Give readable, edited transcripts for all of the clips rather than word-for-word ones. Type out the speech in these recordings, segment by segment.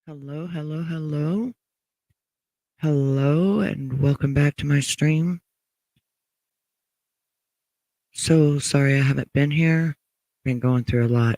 Hello, hello, hello. Hello, and welcome back to my stream. So sorry I haven't been here. Been going through a lot.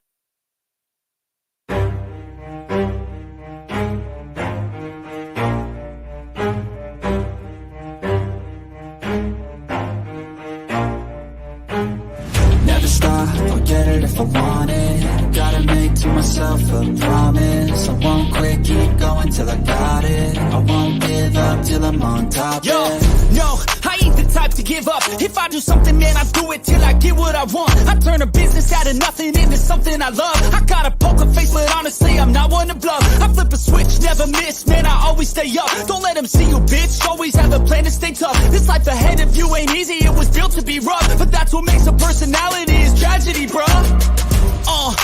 Never stop, I'll get it if I want it. Gotta make to myself a promise. I won't quit, keep going till I got it. I won't give up till I'm on top. Yo, no, I ain't the type to give up. If I do something, man, I do it till I get what I want. I turn a business out of nothing into something I love. I got a poker face, but honestly, I'm not one to bluff. I flip a switch, never miss, man, I always stay up. Don't let them see you, bitch, always have a plan to stay tough. This life ahead of you ain't easy, it was built to be rough. But that's what makes a personality, is tragedy, bruh.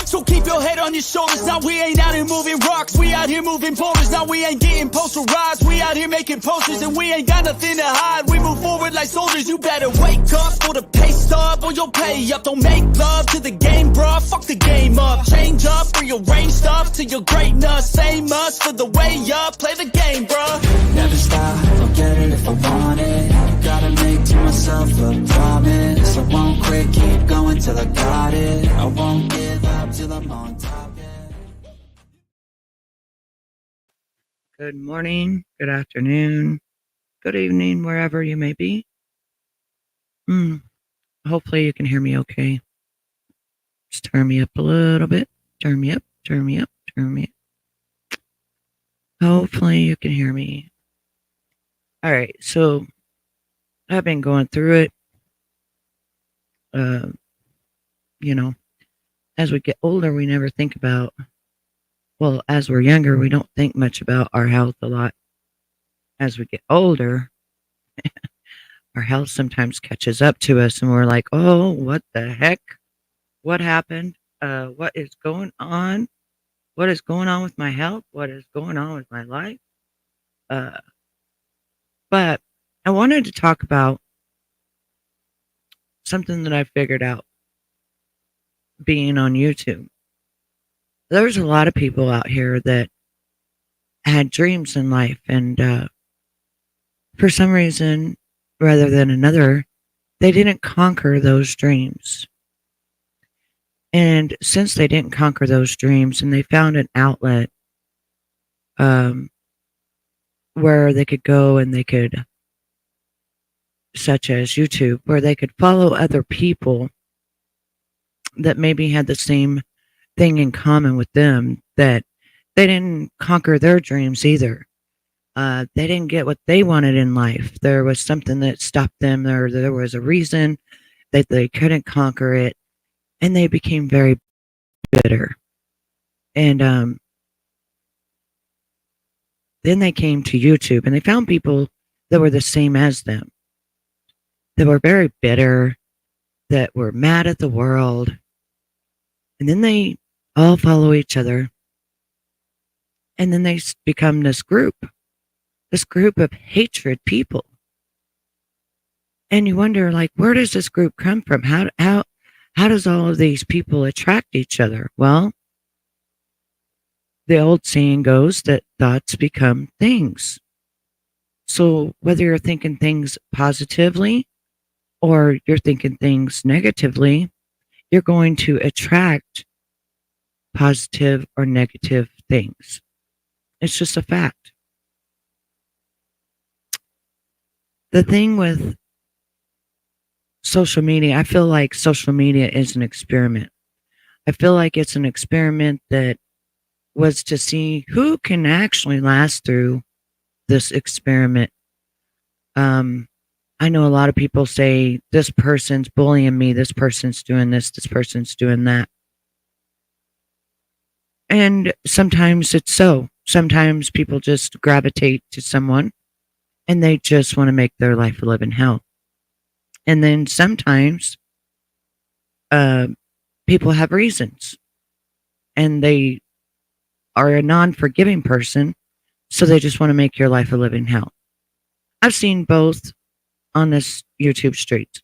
So keep your head on your shoulders. Now we ain't out here moving rocks, we out here moving boulders. Now we ain't getting posterized, we out here making posters. And we ain't got nothing to hide, we move forward like soldiers. You better wake up for the pay stub, or you'll pay up. Don't make love to the game, bruh, fuck the game up. Change up, rearrange stuff to your greatness. Same us for the way up, play the game, bruh. Never stop, I'll get it if I want it. Gotta make to myself a promise. I won't quit, keep going till I got it. I won't give up till I'm on top. Good morning, good afternoon, good evening, wherever you may be. Hopefully you can hear me okay. Just turn me up a little bit. Turn me up, turn me up, turn me up. Hopefully you can hear me. All right, so I've been going through it. As we get older, we never think about, well, as we're younger, we don't think much about our health a lot. As we get older, our health sometimes catches up to us and we're like, oh, what the heck? What happened? What is going on? What is going on with my health? What is going on with my life? But I wanted to talk about something that I figured out being on YouTube. There's a lot of people out here that had dreams in life, and for some reason, rather than another, they didn't conquer those dreams. And since they didn't conquer those dreams and they found an outlet where they could go and they could, such as YouTube, where they could follow other people that maybe had the same thing in common with them, that they didn't conquer their dreams either. They didn't get what they wanted in life. There was something that stopped them, or there was a reason that they couldn't conquer it, and they became very bitter. And then they came to YouTube and they found people that were the same as them, that were very bitter, that were mad at the world. And then they all follow each other. And then they become this group of hatred people. And you wonder, like, where does this group come from? How does all of these people attract each other? Well, the old saying goes that thoughts become things. So whether you're thinking things positively or you're thinking things negatively, you're going to attract positive or negative things. It's just a fact. The thing with social media, I feel like social media is an experiment. I feel like it's an experiment that was to see who can actually last through this experiment. I know a lot of people say, this person's bullying me, this person's doing this person's doing that. And sometimes it's so. Sometimes people just gravitate to someone and they just want to make their life a living hell. And then sometimes people have reasons and they are a non-forgiving person, so they just want to make your life a living hell. I've seen both on this YouTube street.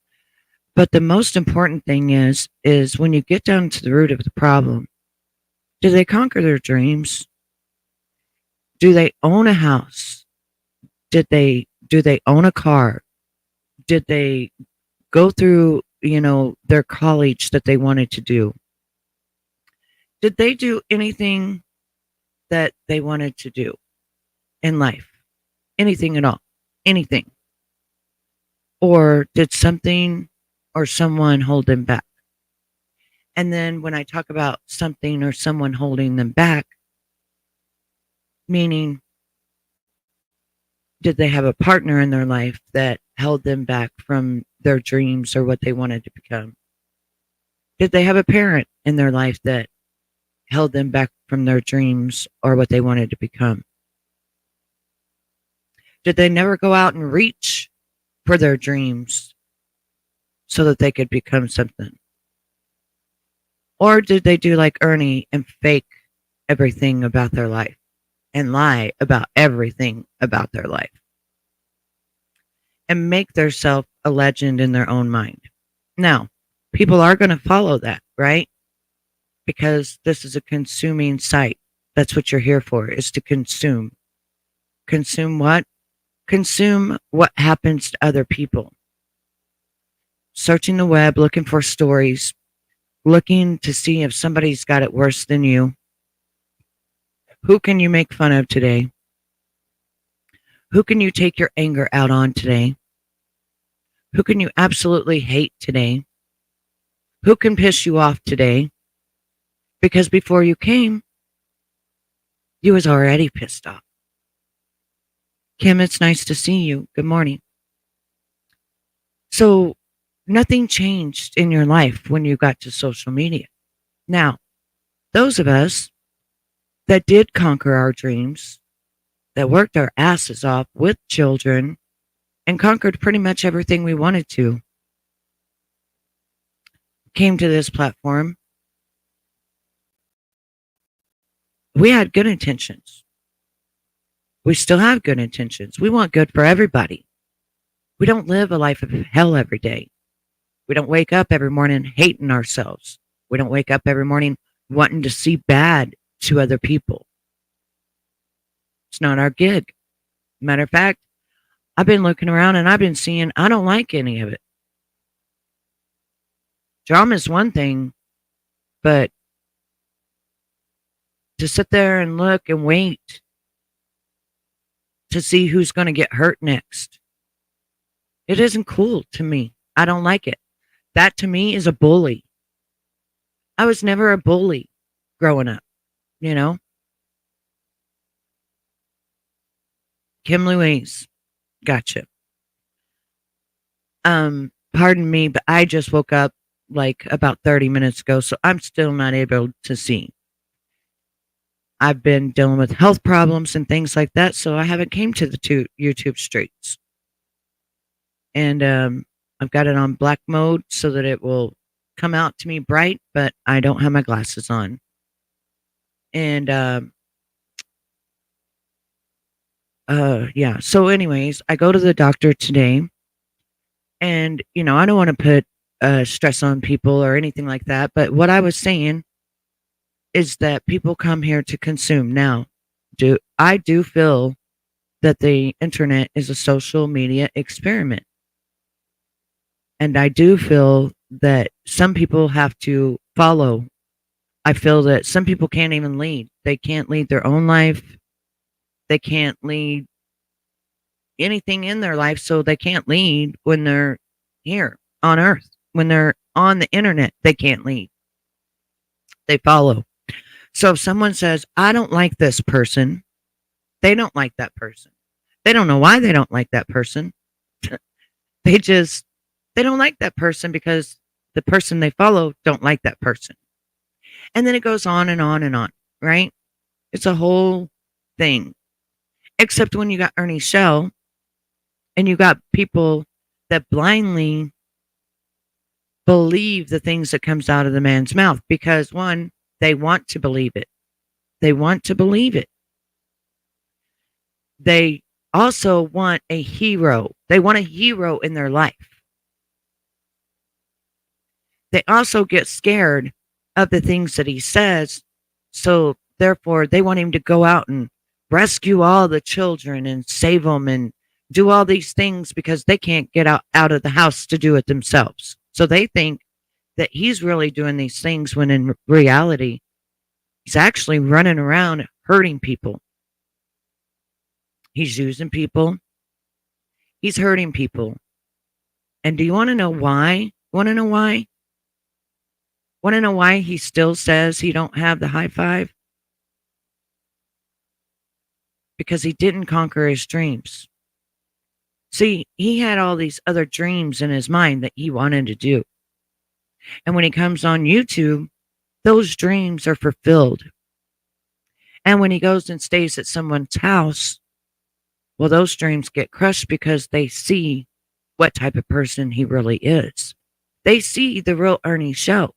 But the most important thing is when you get down to the root of the problem, do they conquer their dreams? Do they own a house? Do they own a car? Did they go through, their college that they wanted to do? Did they do anything that they wanted to do in life? Anything at all? Anything? Or did something or someone hold them back? And then when I talk about something or someone holding them back, meaning, did they have a partner in their life that held them back from their dreams or what they wanted to become? Did they have a parent in their life that held them back from their dreams or what they wanted to become? Did they never go out and reach for their dreams so that they could become something? Or did they do like Ernie and fake everything about their life and lie about everything about their life and make themselves a legend in their own mind? Now, people are going to follow that, right? Because this is a consuming site. That's what you're here for, is to consume. Consume what? Consume what happens to other people. Searching the web, looking for stories, looking to see if somebody's got it worse than you. Who can you make fun of today? Who can you take your anger out on today? Who can you absolutely hate today? Who can piss you off today? Because before you came, you was already pissed off. Kim, it's nice to see you. Good morning. So nothing changed in your life when you got to social media. Now, those of us that did conquer our dreams, that worked our asses off with children and conquered pretty much everything we wanted to, came to this platform. We had good intentions. We still have good intentions. We want good for everybody. We don't live a life of hell every day. We don't wake up every morning hating ourselves. We don't wake up every morning wanting to see bad to other people. It's not our gig. Matter of fact, I've been looking around and I've been seeing I don't like any of it. Drama is one thing, but to sit there and look and wait to see who's going to get hurt next, it isn't cool to me. I don't like it. That to me is a bully. I was never a bully growing up, you know? Kim Louise, gotcha. Pardon me, but I just woke up like about 30 minutes ago, so I'm still not able to see. I've been dealing with health problems and things like that, so I haven't came to the YouTube streets. And I've got it on black mode so that it will come out to me bright, but I don't have my glasses on. And yeah, so anyways, I go to the doctor today, and I don't want to put stress on people or anything like that, but what I was saying is that people come here to consume. Now, I do feel that the internet is a social media experiment. And I do feel that some people have to follow. I feel that some people can't even lead. They can't lead their own life. They can't lead anything in their life, so they can't lead when they're here on Earth. When they're on the internet, they can't lead. They follow. So if someone says, I don't like this person, they don't like that person. They don't know why they don't like that person. They don't like that person because the person they follow don't like that person. And then it goes on and on and on, right? It's a whole thing. Except when you got Ernie Shell and you got people that blindly believe the things that comes out of the man's mouth because one, they want to believe it. They want to believe it. They also want a hero. They want a hero in their life. They also get scared of the things that he says. So therefore, they want him to go out and rescue all the children and save them and do all these things because they can't get out of the house to do it themselves. So they think that he's really doing these things when in reality, he's actually running around hurting people. He's using people. He's hurting people. And do you want to know why? Want to know why? Want to know why he still says he don't have the high five? Because he didn't conquer his dreams. See, he had all these other dreams in his mind that he wanted to do. And when he comes on YouTube, those dreams are fulfilled. And when he goes and stays at someone's house, well, those dreams get crushed because they see what type of person he really is. They see the real Ernie Shell,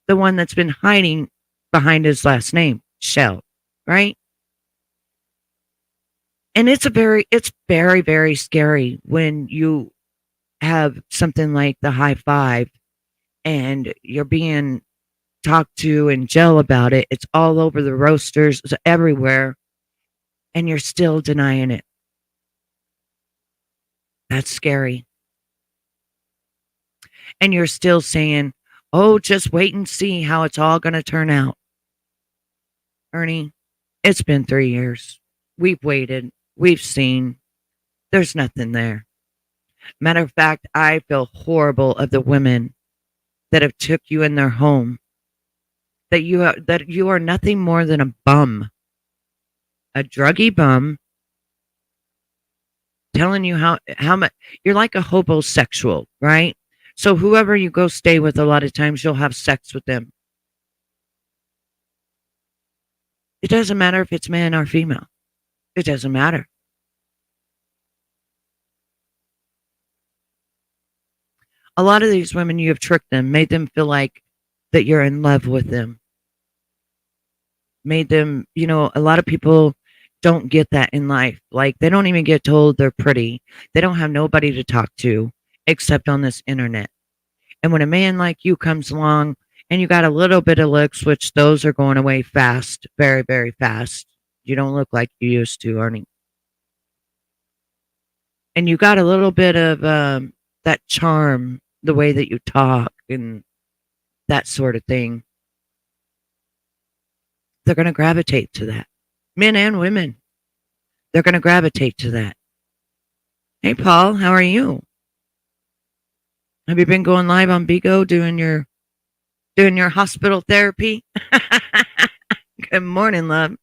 the one that's been hiding behind his last name, Shell, right? And it's very, very scary when you have something like the high five and you're being talked to and gel about it. It's all over the roasters, it's everywhere, and you're still denying it. That's scary. And you're still saying, oh, just wait and see how it's all going to turn out. Ernie, it's been 3 years. We've waited. We've seen. There's nothing there. Matter of fact, I feel horrible of the women that have took you in their home. That you are nothing more than a bum. A druggy bum. Telling you how much you're like a hobosexual, right? So whoever you go stay with, a lot of times you'll have sex with them. It doesn't matter if it's man or female. It doesn't matter. A lot of these women, you have tricked them, made them feel like that you're in love with them. Made them, a lot of people don't get that in life. Like, they don't even get told they're pretty. They don't have nobody to talk to except on this internet. And when a man like you comes along and you got a little bit of looks, which those are going away fast, very, very fast. You don't look like you used to, Ernie. And you got a little bit of that charm, the way that you talk and that sort of thing. They're going to gravitate to that. Men and women. They're going to gravitate to that. Hey, Paul, how are you? Have you been going live on Bigo doing your hospital therapy? Good morning, love.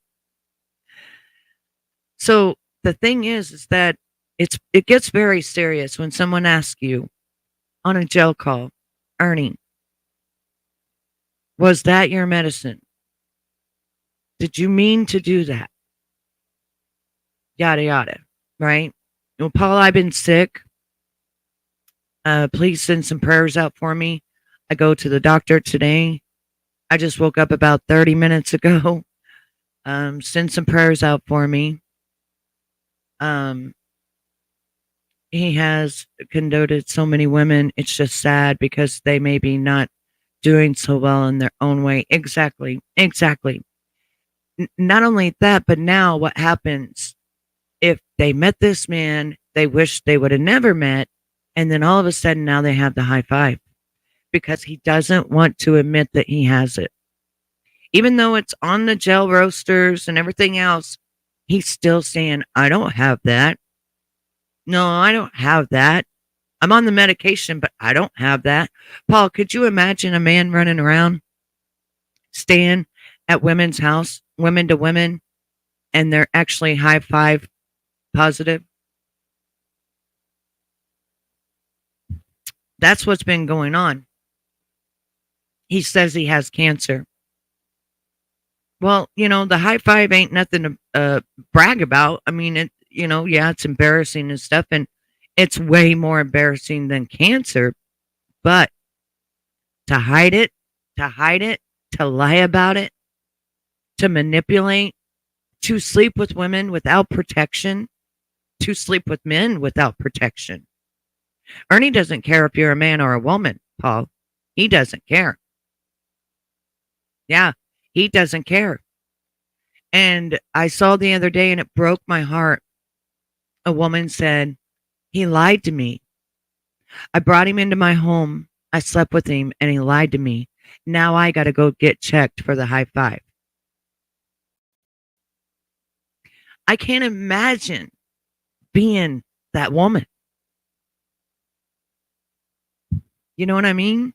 So the thing is that it gets very serious when someone asks you on a gel call, Ernie, was that your medicine? Did you mean to do that? Yada, yada, right? Well, Paul, I've been sick. Please send some prayers out for me. I go to the doctor today. I just woke up about 30 minutes ago. Send some prayers out for me. He has condoted so many women. It's just sad because they may be not doing so well in their own way. Exactly. Not only that, but now what happens if they met this man they wish they would have never met, and then all of a sudden now they have the high five because he doesn't want to admit that he has it. Even though it's on the gel roasters and everything else, he's still saying, I don't have that. No, I don't have that. I'm on the medication, but I don't have that. Paul, could you imagine a man running around staying at women's house, women to women, and they're actually high five positive? That's what's been going on. He says he has cancer. Well, the high five ain't nothing to brag about. I mean, it's embarrassing and stuff, and it's way more embarrassing than cancer. But to hide it, to lie about it, to manipulate, to sleep with women without protection, to sleep with men without protection. Ernie doesn't care if you're a man or a woman, Paul. He doesn't care. Yeah, he doesn't care. And I saw the other day and it broke my heart. A woman said, he lied to me. I brought him into my home. I slept with him and he lied to me. Now I got to go get checked for the high five. I can't imagine being that woman. You know what I mean?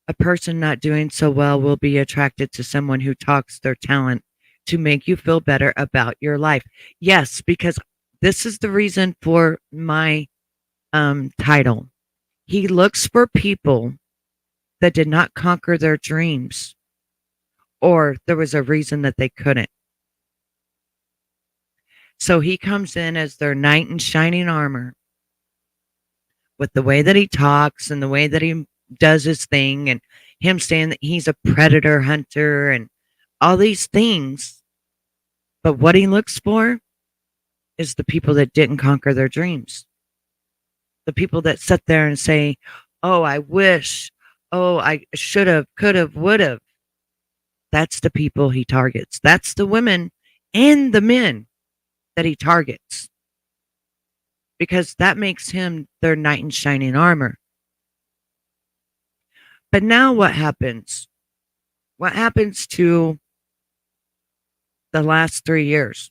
A person not doing so well will be attracted to someone who talks their talent to make you feel better about your life. Yes, because this is the reason for my title. He looks for people that did not conquer their dreams, or there was a reason that they couldn't. So he comes in as their knight in shining armor with the way that he talks and the way that he does his thing, and him saying that he's a predator hunter and all these things. But what he looks for is the people that didn't conquer their dreams. The people that sit there and say, oh, I wish, oh, I should have, could have, would have. That's the people he targets. That's the women and the men that he targets. Because that makes him their knight in shining armor. But now what happens? What happens to the last 3 years?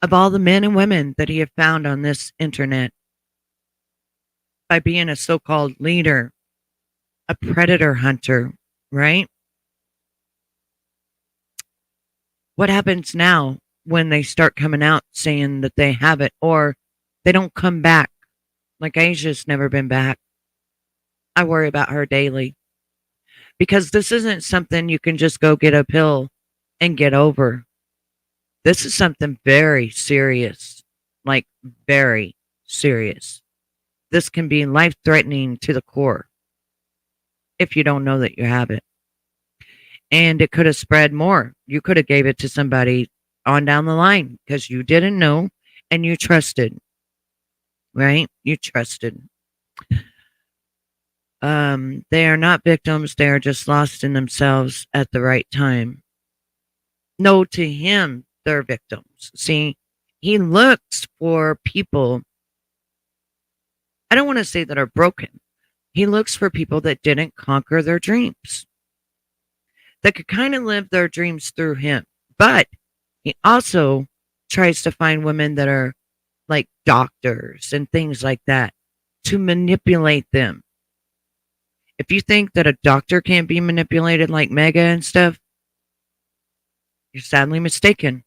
Of all the men and women that he have found on this internet, by being a so-called leader, a predator hunter, right? What happens now when they start coming out saying that they have it, or they don't come back? Like Asia's never been back. I worry about her daily because this isn't something you can just go get a pill and get over. This is something very serious, like very serious. This can be life-threatening to the core if you don't know that you have it. And it could have spread more. You could have gave it to somebody on down the line because you didn't know and you trusted, right? You trusted. They are not victims. They are just lost in themselves at the right time. No, to him, they're victims. See, he looks for people. I don't want to say that are broken. He looks for people that didn't conquer their dreams, that could kind of live their dreams through him. But he also tries to find women that are like doctors and things like that to manipulate them. If you think that a doctor can't be manipulated like Mega and stuff, you're sadly mistaken.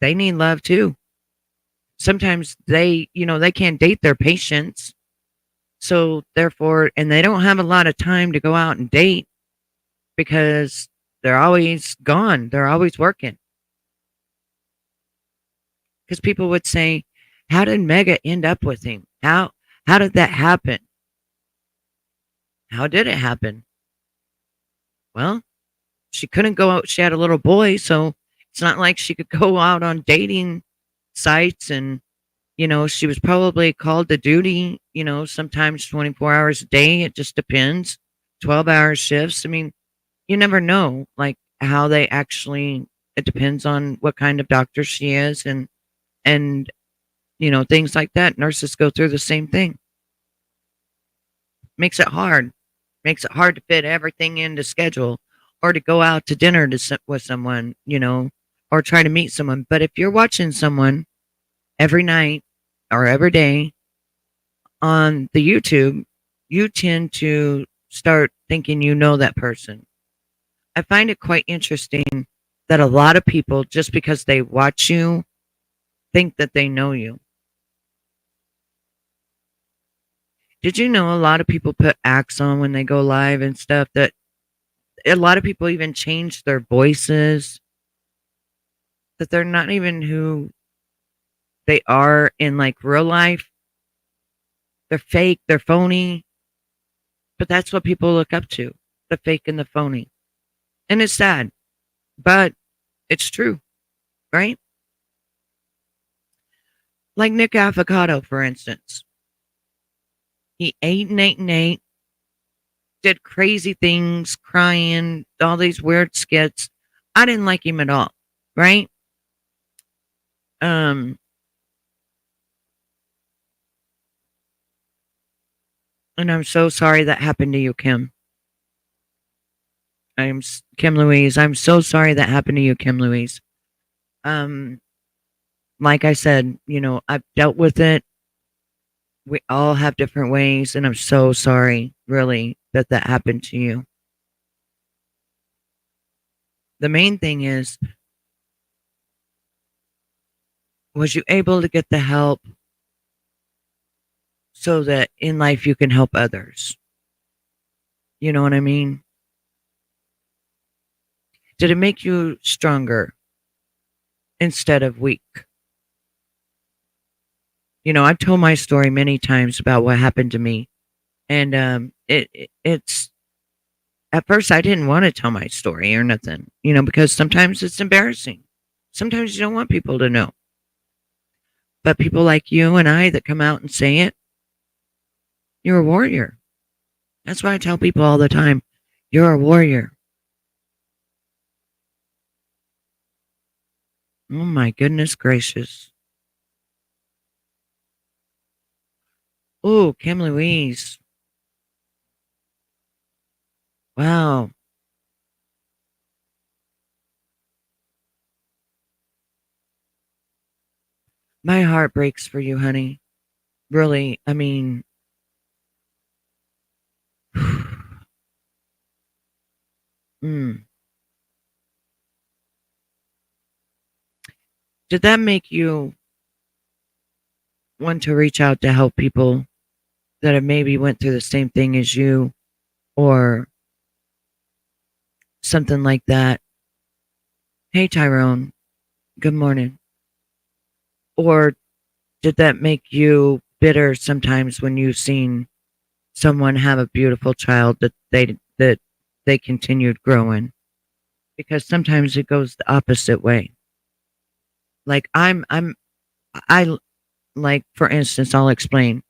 They need love too. Sometimes they can't date their patients. So therefore, and they don't have a lot of time to go out and date because they're always gone. They're always working. Because people would say, how did Mega end up with him? How did that happen? How did it happen? Well, she couldn't go out. She had a little boy, so it's not like she could go out on dating sites. And, she was probably called to duty, sometimes 24 hours a day. It just depends. 12-hour shifts. I mean, you never know, like, how they actually, it depends on what kind of doctor she is and, things like that. Nurses go through the same thing. Makes it hard. Makes it hard to fit everything into schedule or to go out to dinner with someone, or try to meet someone. But if you're watching someone every night or every day on the YouTube, you tend to start thinking you know that person. I find it quite interesting that a lot of people, just because they watch you, think that they know you. Did you know a lot of people put acts on when they go live and stuff, that a lot of people even change their voices, that they're not even who they are in like real life? They're fake, they're phony, but that's what people look up to, the fake and the phony. And it's sad, but it's true, right? Like Nick Avocado, for instance. He ate and ate and ate, did crazy things, crying, all these weird skits. I didn't like him at all, right? Um, and I'm so sorry that happened to you, Kim. Kim Louise. I'm so sorry that happened to you, Kim Louise. Um, like I said, I've dealt with it. We all have different ways, and I'm so sorry, really, that happened to you. The main thing is, was you able to get the help so that in life you can help others? You know what I mean? Did it make you stronger instead of weak? I've told my story many times about what happened to me, and it's at first I didn't want to tell my story or nothing, because sometimes it's embarrassing. Sometimes you don't want people to know. But people like you and I that come out and say it, you're a warrior. That's why I tell people all the time, you're a warrior. Oh my goodness gracious. Oh, Kim Louise. Wow. My heart breaks for you, honey. Really, I mean, mm. Did that make you want to reach out to help people that have maybe went through the same thing as you or something like that? Hey, Tyrone. Good morning. Or did that make you bitter sometimes when you've seen someone have a beautiful child that they continued growing? Because sometimes it goes the opposite way. Like I like, for instance, I'll explain.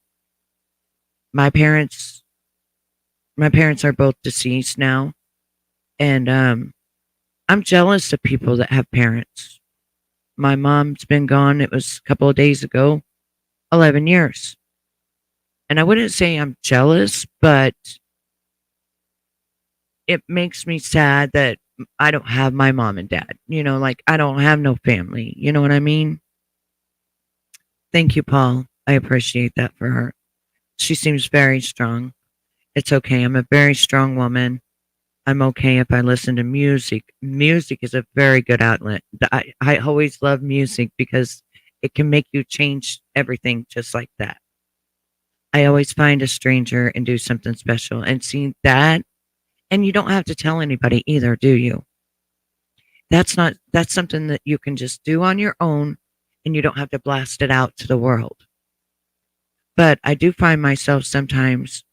My parents are both deceased now, and I'm jealous of people that have parents. My mom's been gone, it was a couple of days ago, 11 years. And I wouldn't say I'm jealous, but it makes me sad that I don't have my mom and dad. Like I don't have no family. You know what I mean? Thank you, Paul. I appreciate that for her. She seems very strong. It's okay. I'm a very strong woman. I'm okay if I listen to music. Music is a very good outlet. I always love music because it can make you change everything just like that. I always find a stranger and do something special and see that. And you don't have to tell anybody either, do you? That's something that you can just do on your own and you don't have to blast it out to the world. But I do find myself sometimes,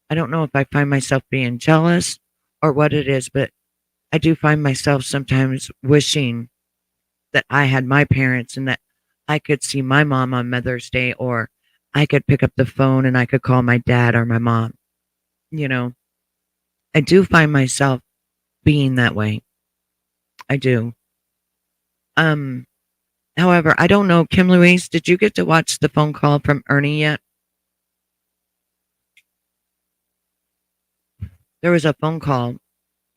I don't know if I find myself being jealous or what it is, but I do find myself sometimes wishing that I had my parents and that I could see my mom on Mother's Day, or I could pick up the phone and I could call my dad or my mom. I do find myself being that way. I do. Um, However, I don't know, Kim Louise, did you get to watch the phone call from Ernie yet? There was a phone call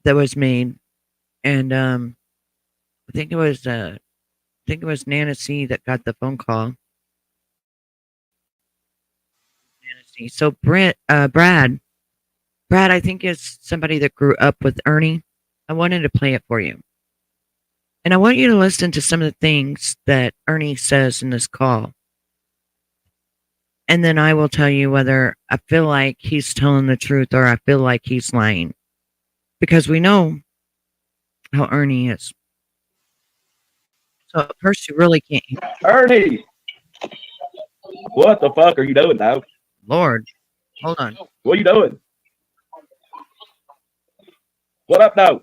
that was made, and I think it was Nana C that got the phone call. Nana C. So Brad, I think is somebody that grew up with Ernie. I wanted to play it for you. And I want you to listen to some of the things that Ernie says in this call. And then I will tell you whether I feel like he's telling the truth or I feel like he's lying. Because we know how Ernie is. So at first you really can't. Ernie, what the fuck are you doing now? Lord, hold on. What are you doing? What up now?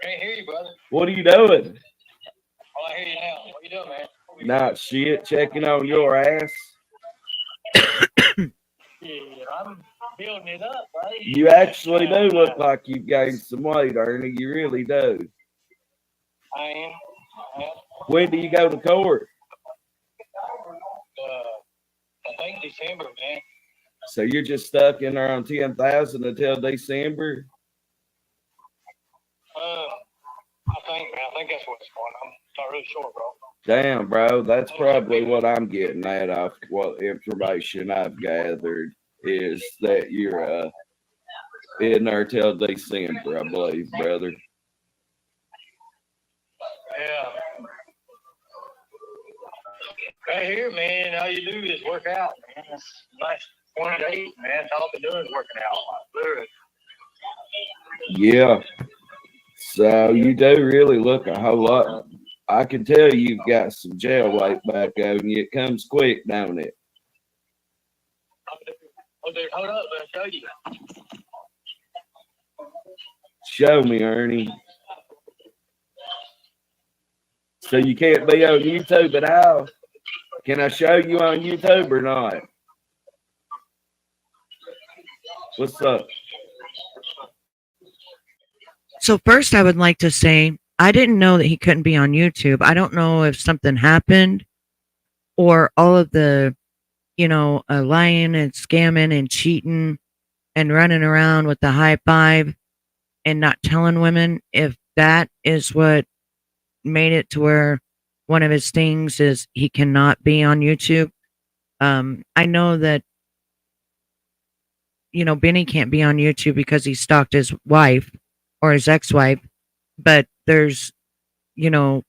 I can't hear you, brother. What are you doing? Oh, I hear you now. What you doing, man? Not shit, checking on your ass. Yeah, I'm building it up, buddy. You actually do look like you've gained some weight, Ernie. You really do. I am. When do you go to court? I think December, man. So you're just stuck in around 10,000 until December? I think that's what's going on. Not really sure, bro. Damn, bro. That's probably what I'm getting at off what information I've gathered is that you're in there till December, I believe, brother. Yeah. Right here, man, all you do is work out, man. It's nice 20 days, man. That's all I've been doing is working out. Literally. Yeah. So you do really look a whole lot. I can tell you've got some jail weight back on you. It comes quick, don't it? Oh, dude, hold up, I'll show you. Show me, Ernie. So you can't be on YouTube at all? Can I show you on YouTube or not? What's up? So first, I would like to say I didn't know that he couldn't be on YouTube. I don't know if something happened or all of the, lying and scamming and cheating and running around with the high five and not telling women, if that is what made it to where one of his things is he cannot be on YouTube. I know that, Benny can't be on YouTube because he stalked his wife or his ex-wife, but there's,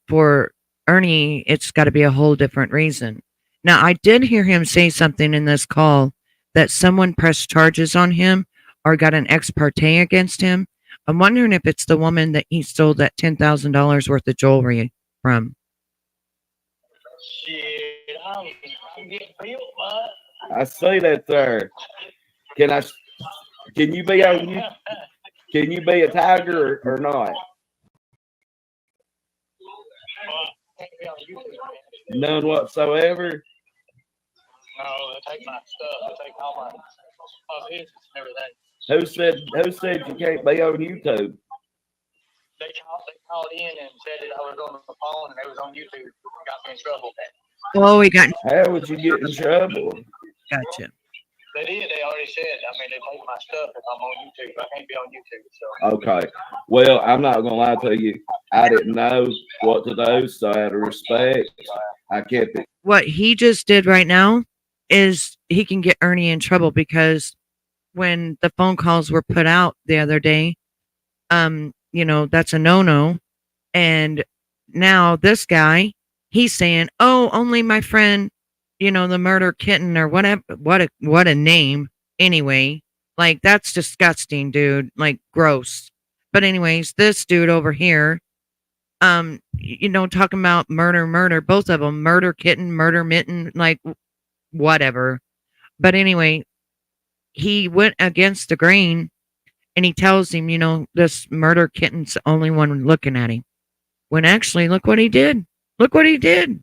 for Ernie, it's got to be a whole different reason. Now, I did hear him say something in this call that someone pressed charges on him or got an ex parte against him. I'm wondering if it's the woman that he sold that $10,000 worth of jewelry from. Shit, I'm getting built, bud. I see that there. Can you be on you? Can you be a tiger or not? None whatsoever. No, they take my stuff. They take all my business and everything. Who said you can't be on YouTube? They called in and said that I was on the phone and they was on YouTube and got me in trouble. Oh, we got. How would you get in trouble? Gotcha. They did. They already said. I mean, they take my stuff if I'm on YouTube. I can't be on YouTube. So. Okay. Well, I'm not gonna lie to you. I didn't know what to do, so out of respect, I kept it. What he just did right now is he can get Ernie in trouble because when the phone calls were put out the other day, that's a no-no. And now this guy, he's saying, "Oh, only my friend, the murder kitten or whatever." What a name. Anyway, like that's disgusting, dude. Like gross. But anyways, this dude over here, talking about murder, both of them, murder kitten, murder mitten, like whatever. But anyway, he went against the grain and he tells him, this murder kitten's the only one looking at him. When actually, look what he did. Look what he did.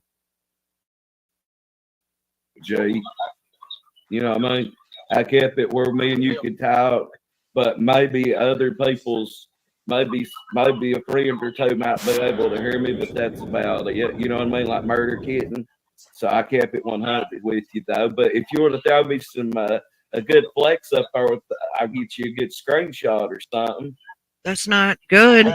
Jay, you know what I mean? I kept it where me and you could talk, but maybe other people's, maybe a friend or two might be able to hear me, but that's about it. You know what I mean? Like murder kitten. So I kept it 100 with you though. But if you want to throw me some a good flex up there, I'll get you a good screenshot or something. That's not good.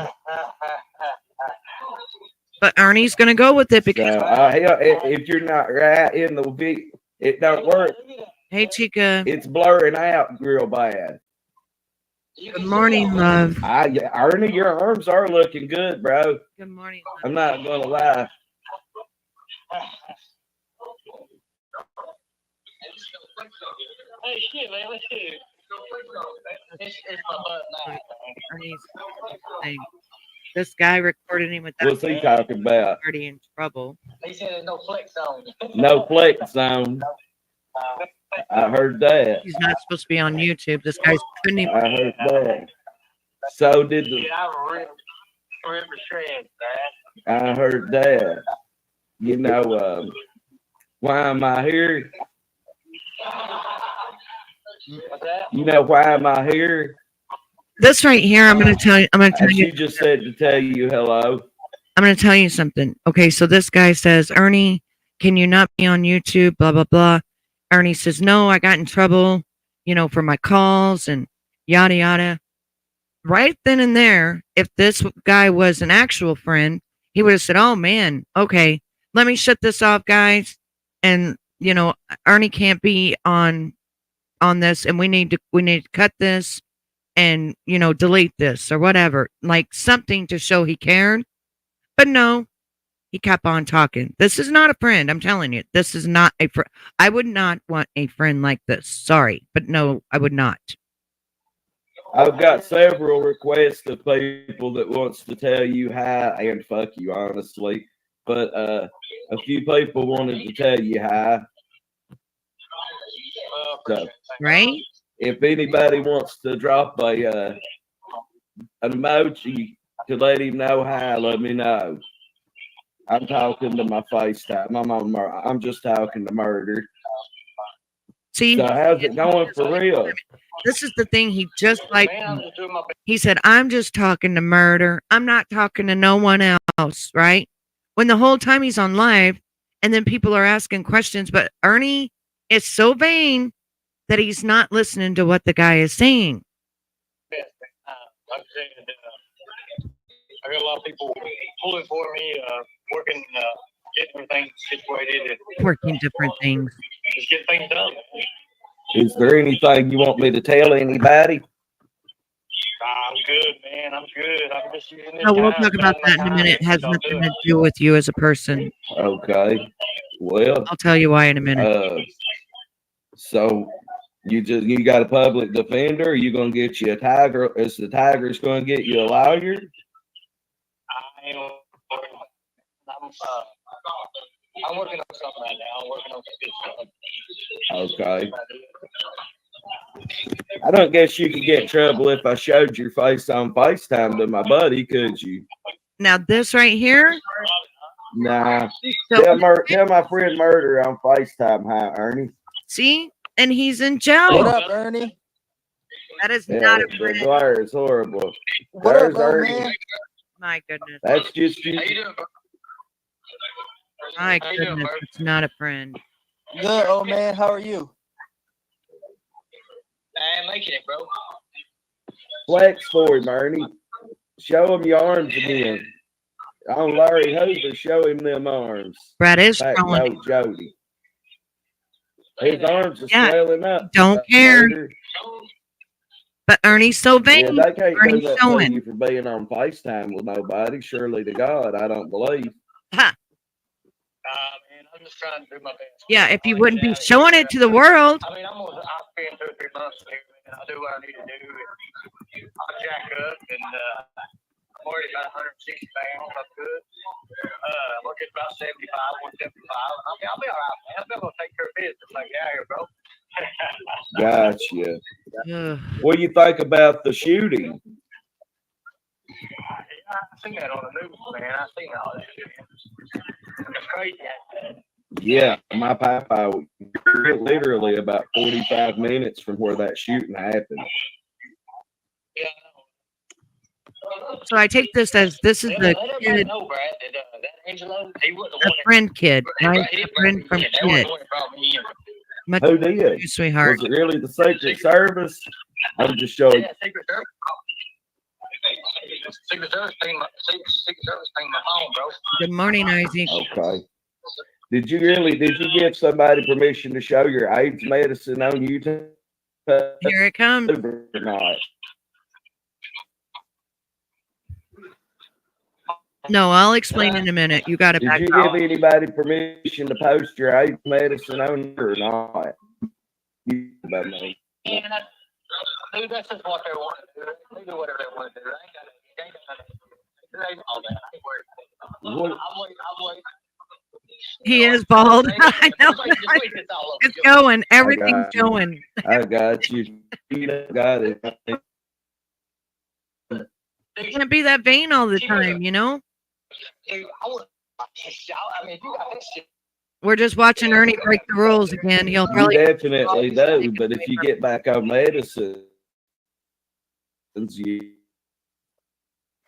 But Ernie's gonna go with it because if you're not right in the video, it don't work. Hey Chica, it's blurring out real bad. Good morning, love. Ernie, your arms are looking good, bro. Good morning, love. I'm not gonna lie. Hey, shit, man, let's do it. It's my butt now. Ernie's thing. This guy recorded him with that. What's he talking about? Already in trouble. He said there's no flex zone. No flex zone. I heard that. He's not supposed to be on YouTube. This guy's couldn't even. I heard that. So did the. Yeah, I remember shreds, man. I heard that. Why am I here? What's that? You know why am I here? This right here, I'm gonna tell you. I'm gonna tell you. She just said to tell you hello. I'm gonna tell you something. Okay, so this guy says, Ernie, can you not be on YouTube? Blah blah blah. Ernie says, no, I got in trouble, for my calls and yada yada. Right then and there, if this guy was an actual friend, he would have said, oh man, okay, let me shut this off, guys. And Ernie can't be on this, and we need to cut this and delete this or whatever, like something to show he cared. But no, he kept on talking. This is not a friend. I'm telling you, this is not a friend. I would not want a friend like this. Sorry, but no, I would not. I've got several requests of people that wants to tell you hi and fuck you, honestly. But a few people wanted to tell you hi. So, right? If anybody wants to drop an emoji to let him know hi, let me know. I'm talking to my FaceTime. I'm just talking to murder. See, so how's it going for real? This is the thing. He just like he said, I'm just talking to murder. I'm not talking to no one else, right? When the whole time he's on live, and then people are asking questions, but Ernie is so vain that he's not listening to what the guy is saying. Like I said, I got a lot of people pulling for me, working, getting everything situated, and working different things. Just get things done. Is there anything you want me to tell anybody? I'm good, man. I'm good. I'm just using this No, we'll time, talk about that in a minute. It has nothing to do with you as a person. Okay. Well, I'll tell you why in a minute. So you got a public defender? Are you gonna get you a tiger? Is the tiger's gonna get you a lawyer? I'm working on something right now. I'm working on some good stuff. Okay. I don't guess you could get in trouble if I showed your face on FaceTime to my buddy, could you? Now this right here? Nah. Tell my friend Murder on FaceTime. Hi, Ernie. See? And he's in jail. What up, Ernie? That is not a The friend. glare is horrible. What There's up, old Ernie. man? My goodness. That's just you. How you doing, bro? My How you doing, goodness. bro? It's not a friend. Good, old man. How are you? I'm making it, bro. Flex for him, Ernie. Show him your arms again. On Larry Hoover, show him them arms. Brad is Back showing. no Jody. His arms are Yeah, swelling up. don't care. Murder. But Ernie's so Yeah, vain. they can't do Ernie's that to showing. you for being on FaceTime with nobody. Surely to God, I don't believe. Ha. Man, I'm just trying to do my best. Yeah, if you wouldn't be showing it to the world. I mean, I'll spend 2 or 3 months here, and I'll do what I need to do. And I'll jack up, and I'm already about 160 pounds. I'm good. I'm looking about 75, 175. I'll be all right, man. I'm going to take care of business like out here, bro. Gotcha. Ugh. What do you think about the shooting? I seen that on the news, man. I seen all that shit. It's crazy. Yeah, my papa, we're literally about 45 minutes from where that shooting happened. Yeah. So I take this as this is the kid, know, Brad, that Angelo, he wasn't a friend kid, right? A friend from kid. Much Who did? you, sweetheart. Was it really the Secret Service? I'm just showing. Yeah, Secret Service. Secret Service thing, my phone, bro. Good morning, Isaac. Okay. Did you give somebody permission to show your AIDS medicine on YouTube? Here it comes. Or not? No, I'll explain in a minute. You got it Did back you up. give anybody permission to post your AIDS medicine on or not? About me. Yeah, dude, that's just what they want to do. They do whatever they want to do. They ain't got all that. I ain't worried about it. I'm waiting. He is bald. I know. It's going. Everything's going. I got you. You got it. You can't be that vain all the time, you know? Dude, I mean, if you got this shit We're just watching Ernie break the rules again. He'll You probably definitely do, but if you get back on medicine, you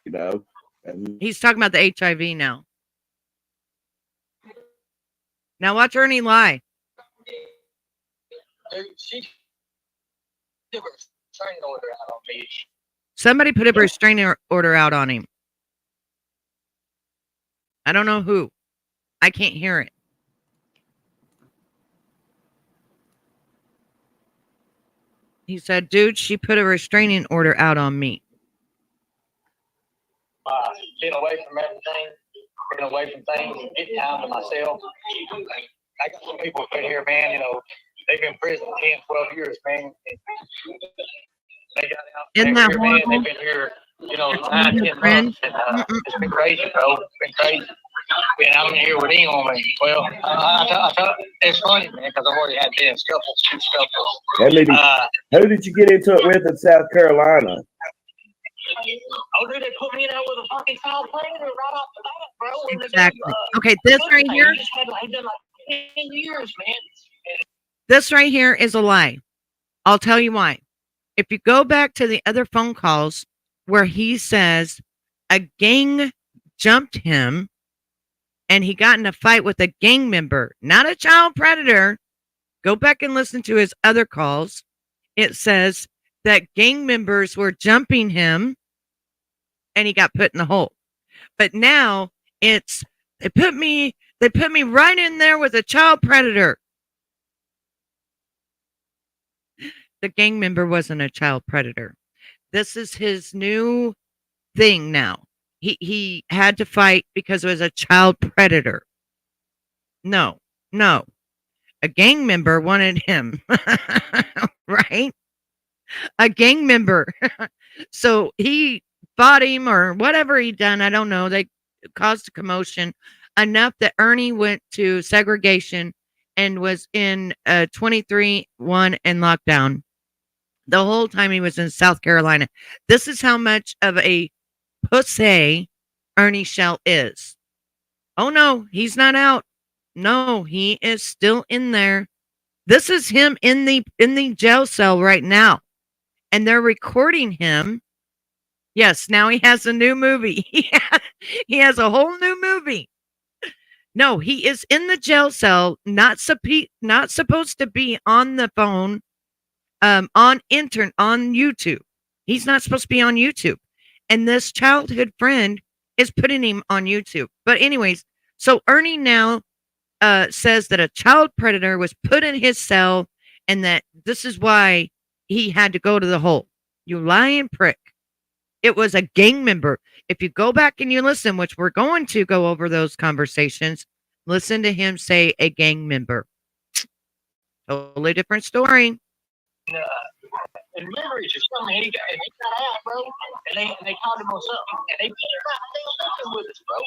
know, and he's talking about the HIV now. Now watch Ernie lie. She did a restraining order out on me. Somebody put a restraining order out on him. I don't know who. I can't hear it. He said, dude, she put a restraining order out on me. Been away from everything, been away from things, getting time to myself. I got some people in here, man, you know, they've been in prison 10, 12 years, man. They got out. Isn't that here, man. horrible? They've been here, you know, 9, 10 months, and it's been crazy, bro. It's been crazy. And I'm here with him on me. Well, it's funny, man, because I've already had been scuffles, 2 scuffles. who did you get into it with in South Carolina? Oh, dude, they put me in there with a fucking child predator right off the bat, bro. Exactly. Okay, this right here. He just had done like 10 years, man. This right here is a lie. I'll tell you why. If you go back to the other phone calls where he says a gang jumped him and he got in a fight with a gang member, not a child predator. Go back and listen to his other calls. It says that gang members were jumping him and he got put in the hole. But now it's they put me right in there with a child predator. The gang member wasn't a child predator. This is his new thing now. He had to fight because it was a child predator. No. A gang member wanted him. Right? A gang member. So he fought him or whatever he done. I don't know. They caused a commotion enough that Ernie went to segregation and was in 23-1 and lockdown the whole time he was in South Carolina. This is how much of a pussy Ernie Shell is. Oh no, he's not out. No, he is still in there. This is him in the jail cell right now. And they're recording him. Yes, now he has a new movie. He has a whole new movie. No, he is in the jail cell, not supposed to be on the phone, on YouTube. He's not supposed to be on YouTube. And this childhood friend is putting him on YouTube. But anyways, so Ernie now says that a child predator was put in his cell and that this is why he had to go to the hole. You lying prick. It was a gang member. If you go back and you listen, which we're going to go over those conversations, listen to him say a gang member. Totally different story. And remember, he just told me he got out, bro. And they called him on something. And they put him out with us, bro.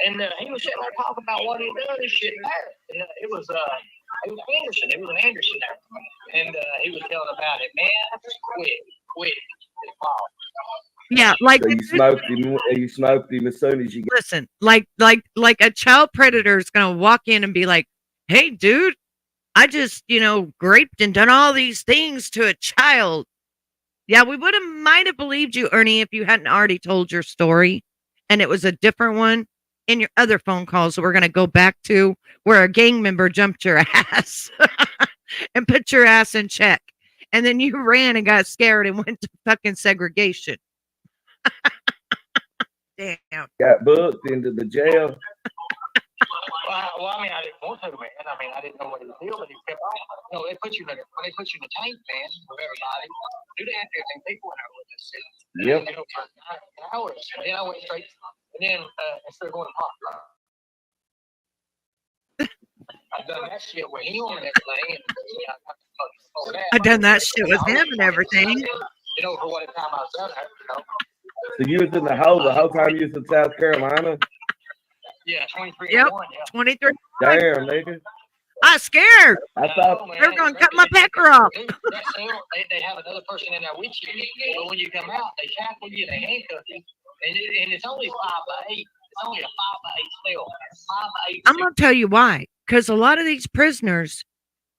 And he was sitting there talking about what he done and shit there. And it was Anderson. It was an Anderson there. And he was telling about it. Man, quit. Yeah, like So you smoked him as soon as you listen, like a child predator is gonna walk in and be like, "Hey, dude, I just graped and done all these things to a child." Yeah, we might have believed you, Ernie, if you hadn't already told your story, and it was a different one in your other phone calls that we're gonna go back to, where a gang member jumped your ass and put your ass in check, and then you ran and got scared and went to fucking segregation. Damn. got booked into the jail. Well, I mean, I didn't want to, man. I mean, I didn't know what he was doing. He kept on. They put you in the tank, man, with everybody. Do they have to think people in there with this shit? Yep. For 9 hours. And then I went straight. And then instead of going to pop, I've done that shit with him and everything. I've done that shit with him and everything. For what time I was done there, So you was in the hole the whole time you was in South Carolina? Yeah, 23 Yep, 1, yeah. 23. Damn, nigga. I scared. I thought They're going to cut my pecker off. They have another person in there with you. But when you come out, they shackle you, they handcuff you. And it's only 5 by 8. It's only a 5x8 cell. 5x8. I'm going to tell you why. Because a lot of these prisoners,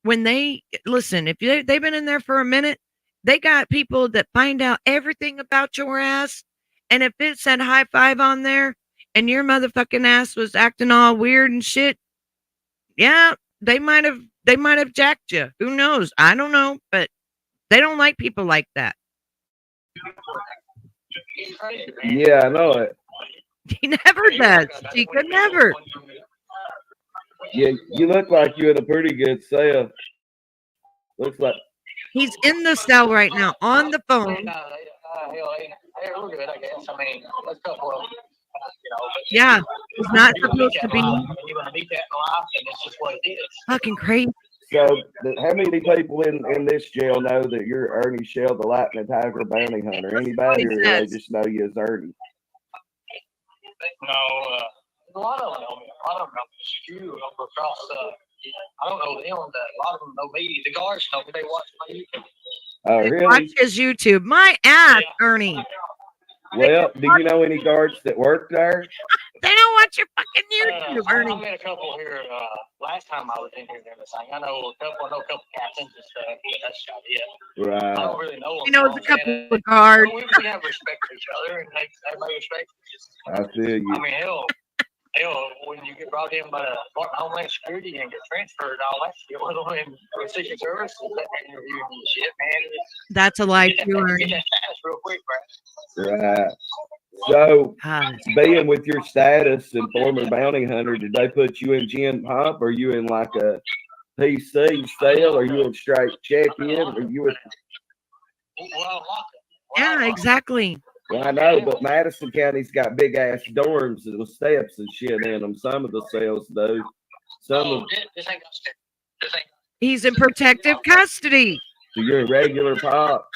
when they listen, if they've been in there for a minute, they got people that find out everything about your ass. And if it said high five on there and your motherfucking ass was acting all weird and shit, yeah, they might have jacked you. Who knows? I don't know, but they don't like people like that. Yeah, I know it. He never does. He could never. Yeah, you look like you had a pretty good cell. Looks like He's in the cell right now on the phone. We're good, I guess. I mean, there's a couple of them, but Yeah, he's not you're gonna meet supposed to that be in life, and you're gonna meet that in life, and it's just what it is. fucking crazy. so. How many people in this jail know that you're Ernie Shell, the Lightning Tiger bounty hunter? Anybody, or they just know you as Ernie? No, a lot of them know me. A lot of them know me. A few over across. I don't know them. A lot of them know me. The guards know me. They watch my YouTube. Oh, Watch really? his YouTube. My ass, Ernie. Well, do you know any guards that work there? They don't watch your fucking YouTube, I Ernie. met a couple here last time I was in here and everything. I know a couple captains and stuff. But that's about it. I Right. don't really know them. He knows a couple And, of guards. we have respect for each other, and everybody respects us. I feel you. I mean, hell, when you get brought in by the Department of Homeland Security and get transferred and all that shit, with them in Secret Service, that interview and shit, man. That's a life Get you that earn. status real quick, bro. Right. So, God. being with your status and former bounty hunter, did they put you in Gen Pop? Or you in like a PC cell? Or you in straight check-in? Or you in... Yeah, exactly. Well, I know, but Madison County's got big ass dorms with steps and shit in them. Some of the cells do. Some of This ain't got steps. This ain't. He's in protective custody. so you're a regular pop.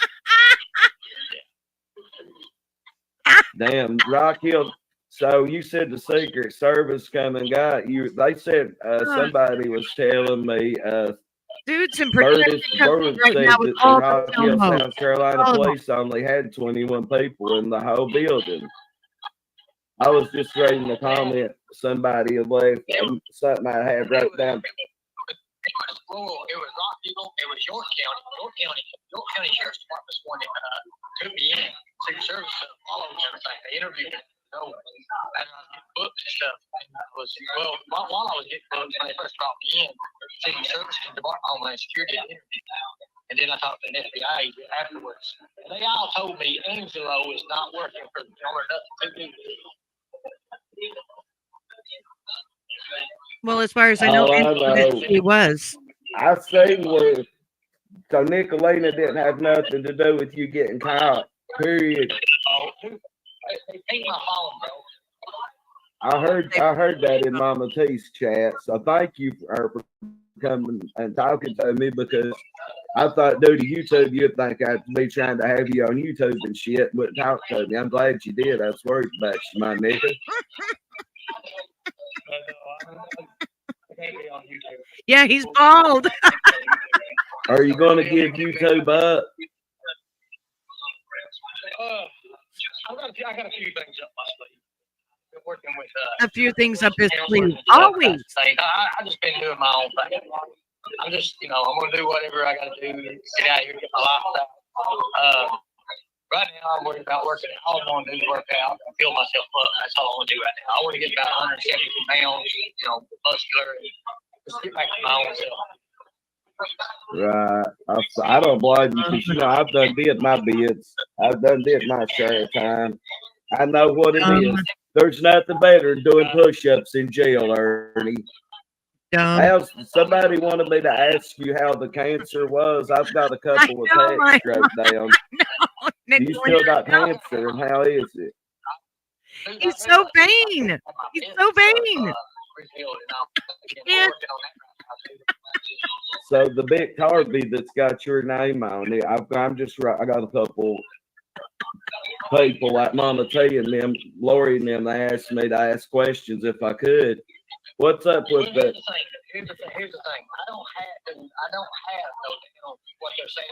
Damn, Rock Hill. So you said the Secret Service come and got you. They said somebody was telling me Dude's in Burtis protective custody right said now that with the all Rock the Hill, filmos. South Carolina All of them. police only had 21 people in the whole building. I was just reading a comment somebody had left, something I had wrote down. It was Rock Hill. It was York County Sheriff's Department's one that took me in. Secret Service followed everything. They interviewed me. And I was getting books and stuff. And while I was getting books, when they first brought me in, Secret Service and Department of Homeland Security interviewed me. And then I talked to an FBI agent afterwards. And they all told me Angelo is not working for the owner, nothing to do. Well, as far as I know, he was. I seen where so Nicolina didn't have nothing to do with you getting caught. Period. Oh, they take my phone, bro. I heard that in Mama T's chat. So thank you for coming and talking to me, because I thought due to YouTube you'd think I'd be trying to have you on YouTube and shit, but talk to me. I'm glad you did. I was worried about you, my nigga. Yeah, he's bald. Are you going to give YouTube up? I got a few things up my sleeve. Been working with A few things up his sleeve. Always. I just been doing my own thing. I'm just, I'm gonna do whatever I gotta do to get out here and get my lifestyle. Right now, I'm worried about working. All I want to do is work out and fill myself up. That's all I want to do right now. I want to get about 170 pounds, muscular, and just get back to my own self. Right. I don't blame you, because I've done did my bits. I've done did my share of time. I know what it is. There's nothing better than doing push-ups in jail, Ernie. Somebody wanted me to ask you how the cancer was. I've got a couple of texts wrote down. You still got cancer, and how is it? He's so vain. He's so vain. So the big Harvey that's got your name on it, I got a couple people like Mama T and them, Lori and them, they asked me to ask questions if I could. What's up with that? Here's the thing. I don't have no what they're saying.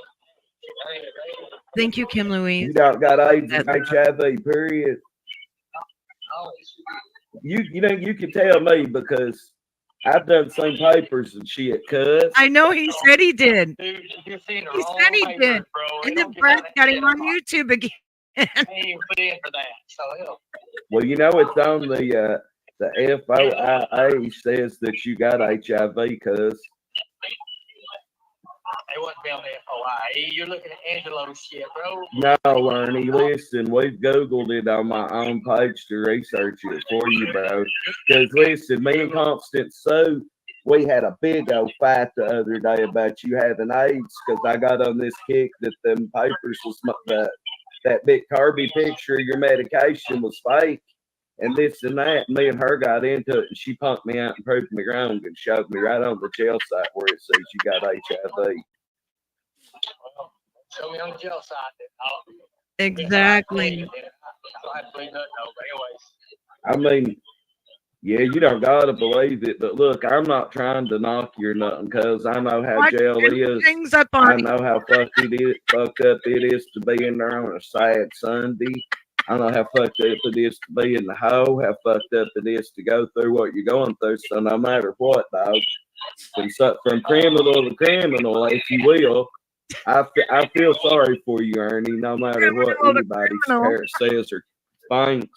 Thank you, Kim Louise. You don't got AIDS and HIV, period. you can tell me because I've done the same papers and shit, cuz. I know he said he did. Dude, you're seeing the He wrong said he papers, did. bro. They And then don't give Brad out that got shit him on online. YouTube again. I ain't even put in for that. So hell. Well, you know it's on the FOIA says that you got HIV, cuz. They wouldn't be on the FOI. You're looking at Angelo's shit, bro. No, Ernie, listen, we've Googled it on my own page to research it for you, bro. Because listen, me and Constance Sue, we had a big old fight the other day about you having AIDS because I got on this kick that them papers was that big Kirby picture of your medication was fake and this and that. Me and her got into it and she punked me out and proved me wrong and showed me right on the jail site where it says you got HIV. Well, show me on the jail side. Then Exactly. I don't have to believe nothing, though. But anyways. I mean, yeah, you don't gotta believe it, but look, I'm not trying to knock you or nothing, cause I know how Watch jail is. things up I on know how fucked up it is to be in there on a sad Sunday. I know how fucked up it is to be in the hole, how fucked up it is to go through what you're going through. So no matter what, dog, from criminal to criminal, if you will, I feel sorry for you, Ernie, no matter what Criminal to anybody's criminal. parent says or thinks.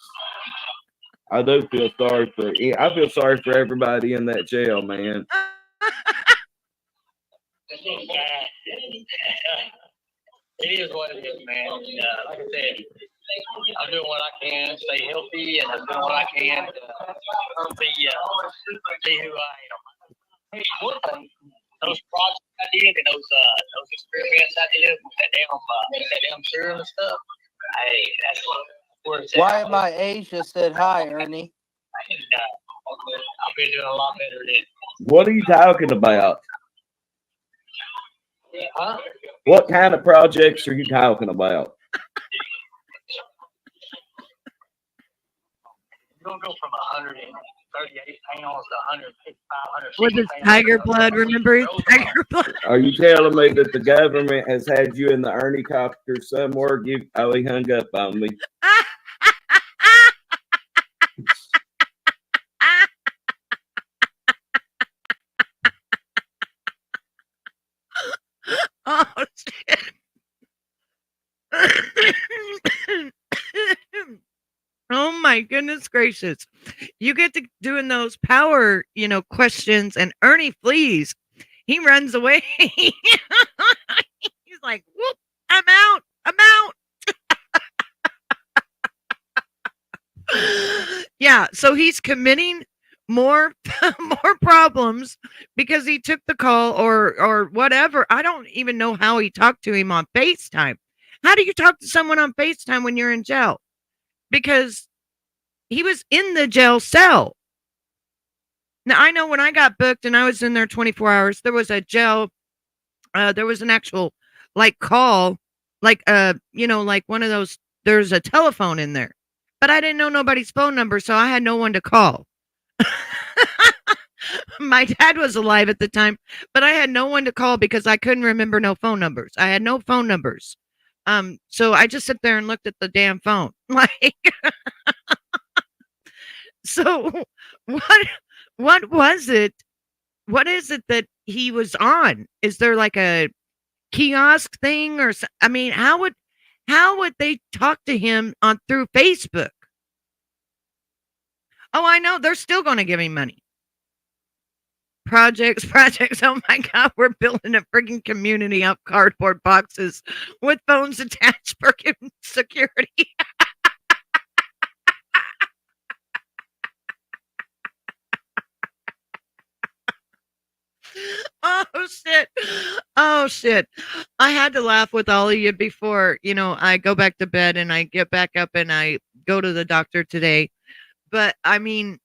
I do feel sorry for everybody in that jail, man. It is what it is, man. Like I said, I'm doing what I can to stay healthy, and I'm doing what I can to be who I am. Hey, one thing, those projects I did and those experiments I did with that damn serum and stuff. Hey, that's where it's at. Why am I Asia said hi, Ernie? And, I've been doing a lot better than. What are you talking about? Huh? What kind of projects are you talking about? You're gonna go from 138 pounds to 155, with his tiger blood. Remember his tiger blood? Are you telling me that the government has had you in the Ernie copter somewhere? He hung up on me. Oh shit. Oh my goodness gracious. You get to doing those power, questions, and Ernie flees. He runs away. He's like, whoop, I'm out. Yeah, so he's committing more problems because he took the call or whatever. I don't even know how he talked to him on FaceTime. How do you talk to someone on FaceTime when you're in jail? Because he was in the jail cell. Now, I know when I got booked and I was in there 24 hours, there was a jail, there was an actual call, like one of those, there's a telephone in there. But I didn't know nobody's phone number, so I had no one to call. My dad was alive at the time, but I had no one to call because I couldn't remember no phone numbers. I had no phone numbers. So I just sit there and looked at the damn phone. So what was it? What is it that he was on? Is there like a kiosk thing or I mean, how would they talk to him through Facebook? Oh, I know. They're still going to give him money. Projects. Oh my God. We're building a freaking community of cardboard boxes with phones attached for security. Oh shit. I had to laugh with all of you before, I go back to bed and I get back up and I go to the doctor today. But I mean,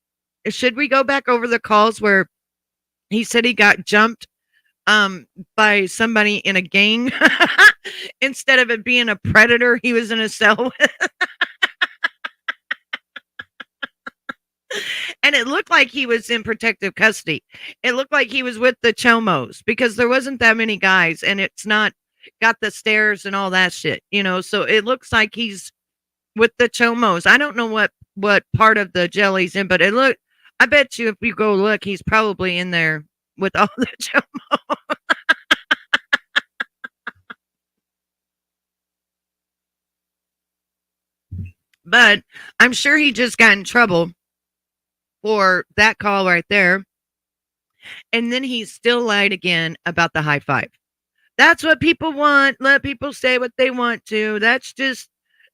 should we go back over the calls where he said he got jumped by somebody in a gang instead of it being a predator he was in a cell with? And it looked like he was in protective custody. It looked like he was with the Chomos because there wasn't that many guys and it's not got the stairs and all that shit, so it looks like he's with the Chomos. I don't know what what part of the jelly's in, but I bet you if you go look, he's probably in there with all the jelly. But I'm sure he just got in trouble for that call right there. And then he still lied again about the high five. That's what people want. Let people say what they want to. That's just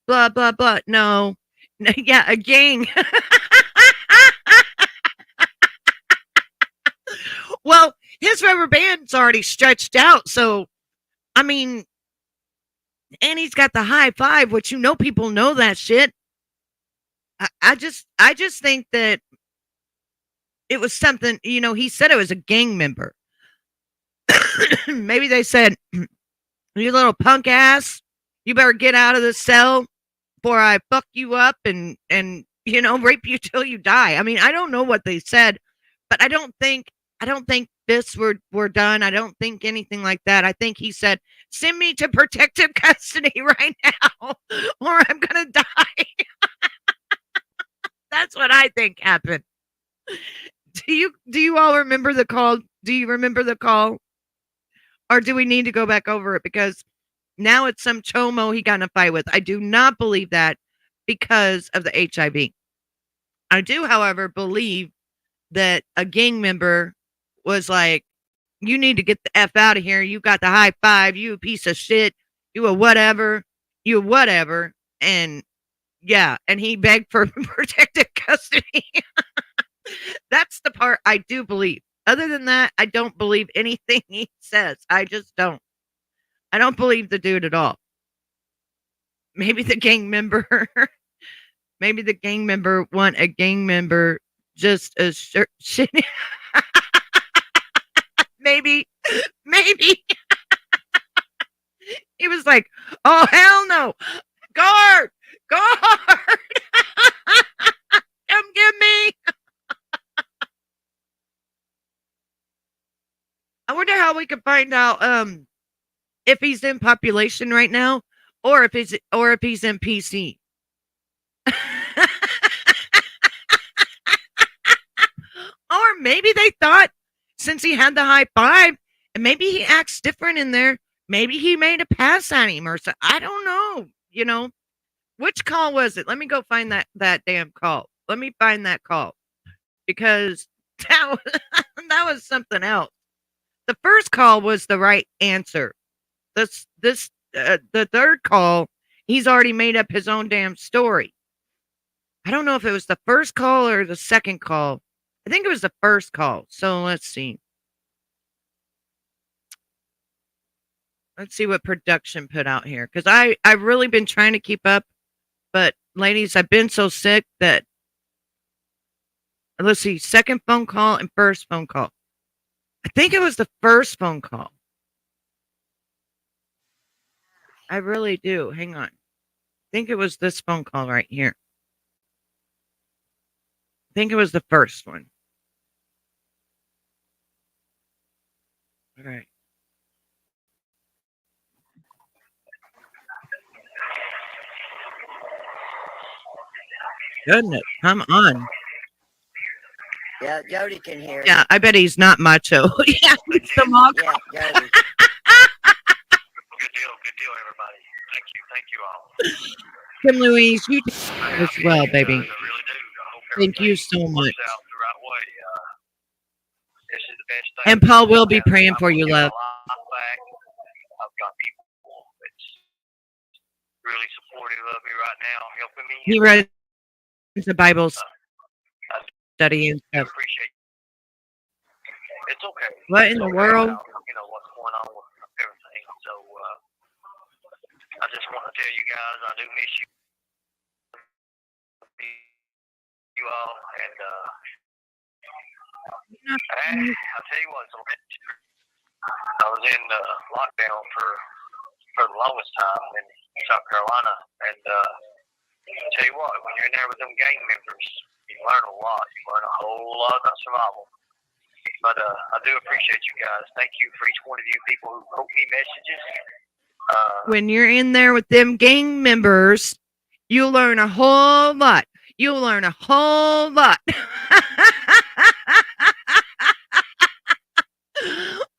blah, blah, blah. No. Yeah, a gang. Well, his rubber band's already stretched out. So, I mean, and he's got the high five, which people know that shit. I just think that it was something, he said it was a gang member. Maybe they said, you little punk ass, you better get out of the cell before I fuck you up and rape you till you die. I mean, I don't know what they said, but I don't think this were done. I don't think anything like that. I think he said, send me to protective custody right now or I'm gonna die. That's what I think happened. Do you all remember the call? Do you remember the call? Or do we need to go back over it? Because now it's some chomo he got in a fight with. I do not believe that because of the HIV. I do, however, believe that a gang member was like, you need to get the F out of here. You got the high five. You a piece of shit. You a whatever. And yeah, and he begged for protective custody. That's the part I do believe. Other than that, I don't believe anything he says. I just don't. I don't believe the dude at all. Maybe the gang member want a gang member just as shit. Maybe. He was like, oh, hell no. Guard. Come get me. I wonder how we can find out if he's in population right now or if he's in PC. Or maybe they thought since he had the high five and maybe he acts different in there, maybe he made a pass at him or so. I don't know. Which call was it? Let me go find that damn call. Let me find that call because that was something else. The first call was the right answer. The third call, he's already made up his own damn story. I don't know if it was the first call or the second call. I think it was the first call. So let's see. Let's see what production put out here. Because I've really been trying to keep up. But ladies, I've been so sick that let's see, second phone call and first phone call. I think it was the first phone call. I really do. Hang on. I think it was this phone call right here. I think it was the first one. All right. Goodness, come on. Yeah, Jody can hear. Yeah, I bet he's not macho. Yeah, he's the mom. Yeah, Jody. Good deal, everybody. Thank you all. Kim Louise, you do as well, baby. I really do. Thank you so much. Out the right way. This is the best thing. And Paul will be praying for you, love. I've got people that's really supportive of me right now, helping me. He read the Bible study and stuff. Appreciate it. It's okay. What in the world? You know what's going on with everything. So I just want to tell you guys I do miss you all, and I'll tell you what. So I was in lockdown for the longest time in South Carolina, and I'll tell you what, when you're in there with them gang members, you learn a lot. You learn a whole lot about survival. But I do appreciate you guys. Thank you for each one of you people who wrote me messages. When you're in there with them gang members, you learn a whole lot. You'll learn a whole lot.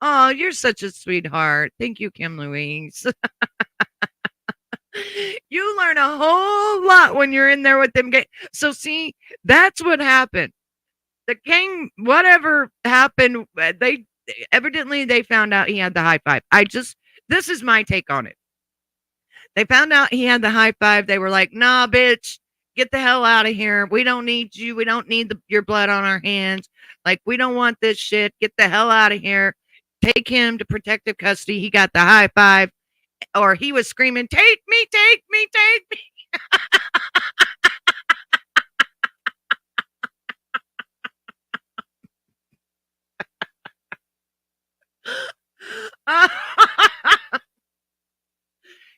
Oh, you're such a sweetheart. Thank you, Kim Louise. You learn a whole lot when you're in there with them. So see, that's what happened. The king, whatever happened, they evidently they found out he had the high five. This is my take on it. They found out he had the high five. They were like, nah, bitch, get the hell out of here. We don't need you. We don't need your blood on our hands. Like, we don't want this shit. Get the hell out of here. Take him to protective custody. He got the high five. Or he was screaming, take me, take me, take me.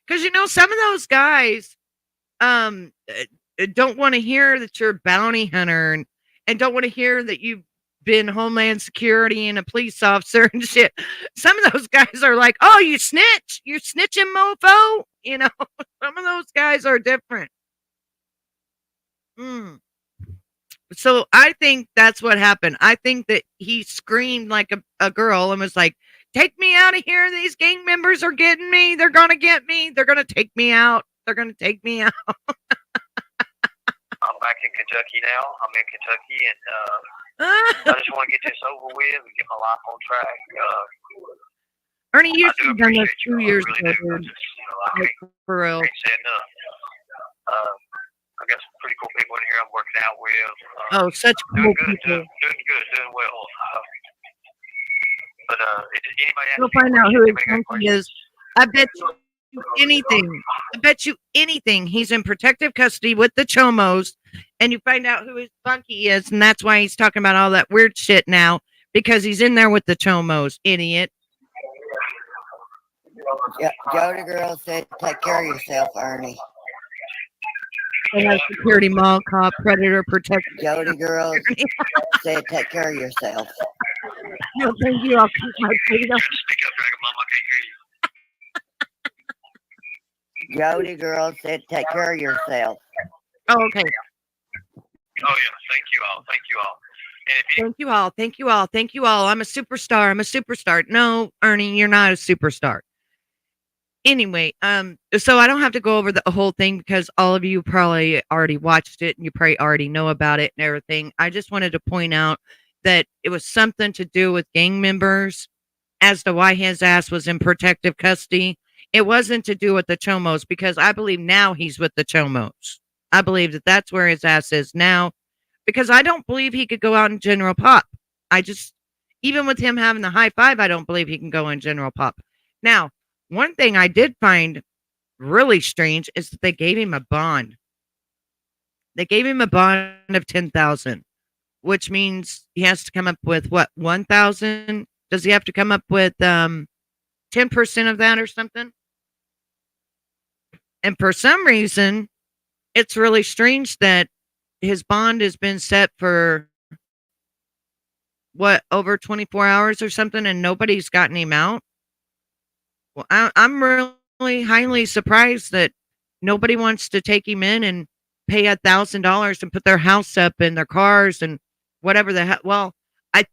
Because, some of those guys don't want to hear that you're a bounty hunter and don't want to hear that you've been Homeland Security and a police officer and shit. Some of those guys are like, oh, you snitch. You're snitching, mofo. Some of those guys are different. So I think that's what happened. I think that he screamed like a girl and was like, take me out of here. These gang members are getting me. They're going to get me. They're going to take me out. They're going to take me out. I'm back in Kentucky now. I'm in Kentucky, and I just want to get this over with and get my life on track. Ernie, you should have done this appreciate 2 you. I years really ago, do. dude. I For real. can't say enough. I got some pretty cool people in here I'm working out with. Oh, such cool Doing good, people. doing good, doing well. But if anybody has You'll any find out who his questions, anybody got funky is. I bet you anything. I bet you anything. He's in protective custody with the Chomos, and you find out who his funky is, and that's why he's talking about all that weird shit now, because he's in there with the Chomos, idiot. Yeah, Jody girl said, take care of yourself, Ernie. They have security, mall cop, predator, protector. Jody girl said, take care of yourself. No, thank you. I'll keep my freedom. Speak up, Dragon Mom. I can't hear you. Jody girl said, take care of yourself. Oh, okay. Oh, yeah. Thank you all. Thank you all. And if Thank you all. Thank you all. Thank you all. I'm a superstar. I'm a superstar. No, Ernie, you're not a superstar. Anyway, so I don't have to go over the whole thing because all of you probably already watched it and you probably already know about it and everything. I just wanted to point out that it was something to do with gang members as to why his ass was in protective custody. It wasn't to do with the Chomos, because I believe now he's with the Chomos. I believe that that's where his ass is now, because I don't believe he could go out in general pop. Even with him having the high five, I don't believe he can go in general pop. Now, one thing I did find really strange is that they gave him a bond. They gave him a bond of 10,000, which means he has to come up with what, 1,000? Does he have to come up with 10% of that or something? And for some reason, it's really strange that his bond has been set for what, over 24 hours or something, and nobody's gotten him out. Well, I'm really highly surprised that nobody wants to take him in and pay $1,000 and put their house up and their cars and whatever the hell. Well, I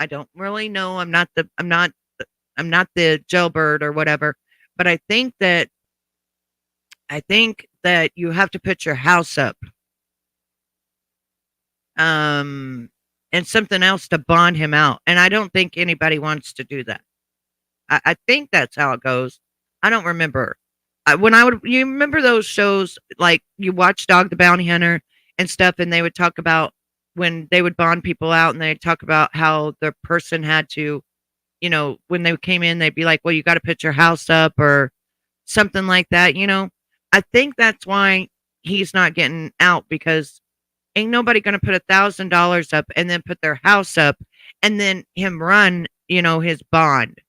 don't really know. I'm not the jailbird or whatever, but I think that you have to put your house up. And something else to bond him out. And I don't think anybody wants to do that. I think that's how it goes. I don't remember. You remember those shows, like you watch Dog the Bounty Hunter and stuff, and they would talk about when they would bond people out, and they'd talk about how the person had to, when they came in, they'd be like, well, you got to put your house up or something like that. I think that's why he's not getting out, because ain't nobody going to put $1,000 up and then put their house up and then him run, his bond,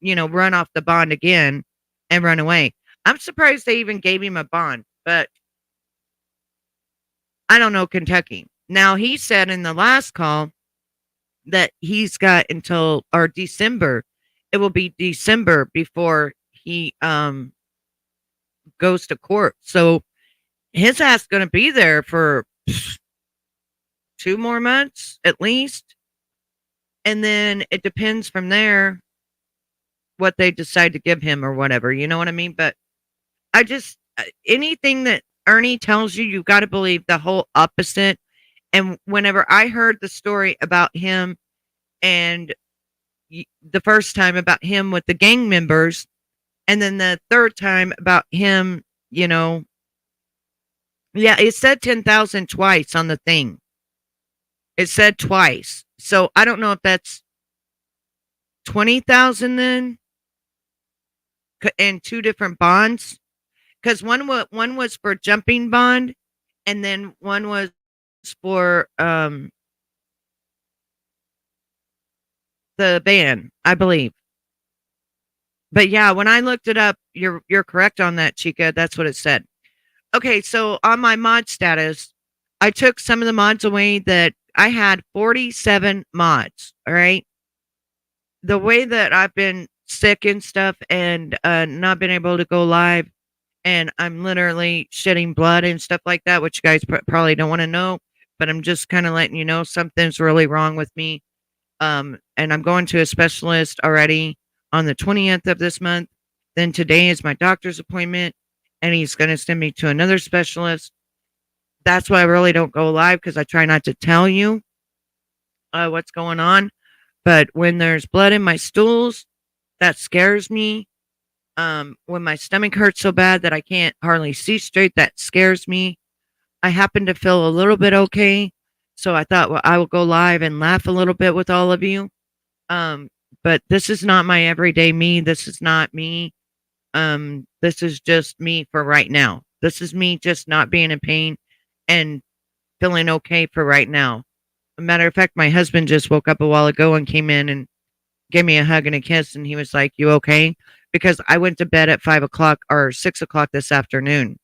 run off the bond again and run away. I'm surprised they even gave him a bond, but I don't know Kentucky. Now, he said in the last call that he's got until December. It will be December before he goes to court. So his ass going to be there for 2 more months at least. And then it depends from there what they decide to give him or whatever. You know what I mean? But I just, anything that Ernie tells you, you've got to believe the whole opposite. And whenever I heard the story about him and the first time about him with the gang members, and then the third time about him, yeah, it said 10,000 twice on the thing. It said twice. So I don't know if that's 20,000 then and 2 different bonds. Because one was for jumping bond, and then one was for the ban, I believe. But yeah, when I looked it up, you're correct on that, Chica. That's what it said. Okay, so on my mod status, I took some of the mods away that I had 47 mods. All right. The way that I've been sick and stuff and not been able to go live, and I'm literally shedding blood and stuff like that, which you guys probably don't want to know, but I'm just kind of letting you know something's really wrong with me. And I'm going to a specialist already on the 20th of this month. Then today is my doctor's appointment, and he's going to send me to another specialist. That's why I really don't go live, because I try not to tell you what's going on. But when there's blood in my stools, that scares me. When my stomach hurts so bad that I can't hardly see straight, that scares me. I happen to feel a little bit okay. So I thought, well, I will go live and laugh a little bit with all of you. But this is not my everyday me. This is not me. This is just me for right now. This is me just not being in pain and feeling okay for right now. A matter of fact, my husband just woke up a while ago and came in and gave me a hug and a kiss. And he was like, "You okay?" Because I went to bed at 5 o'clock or 6 o'clock this afternoon.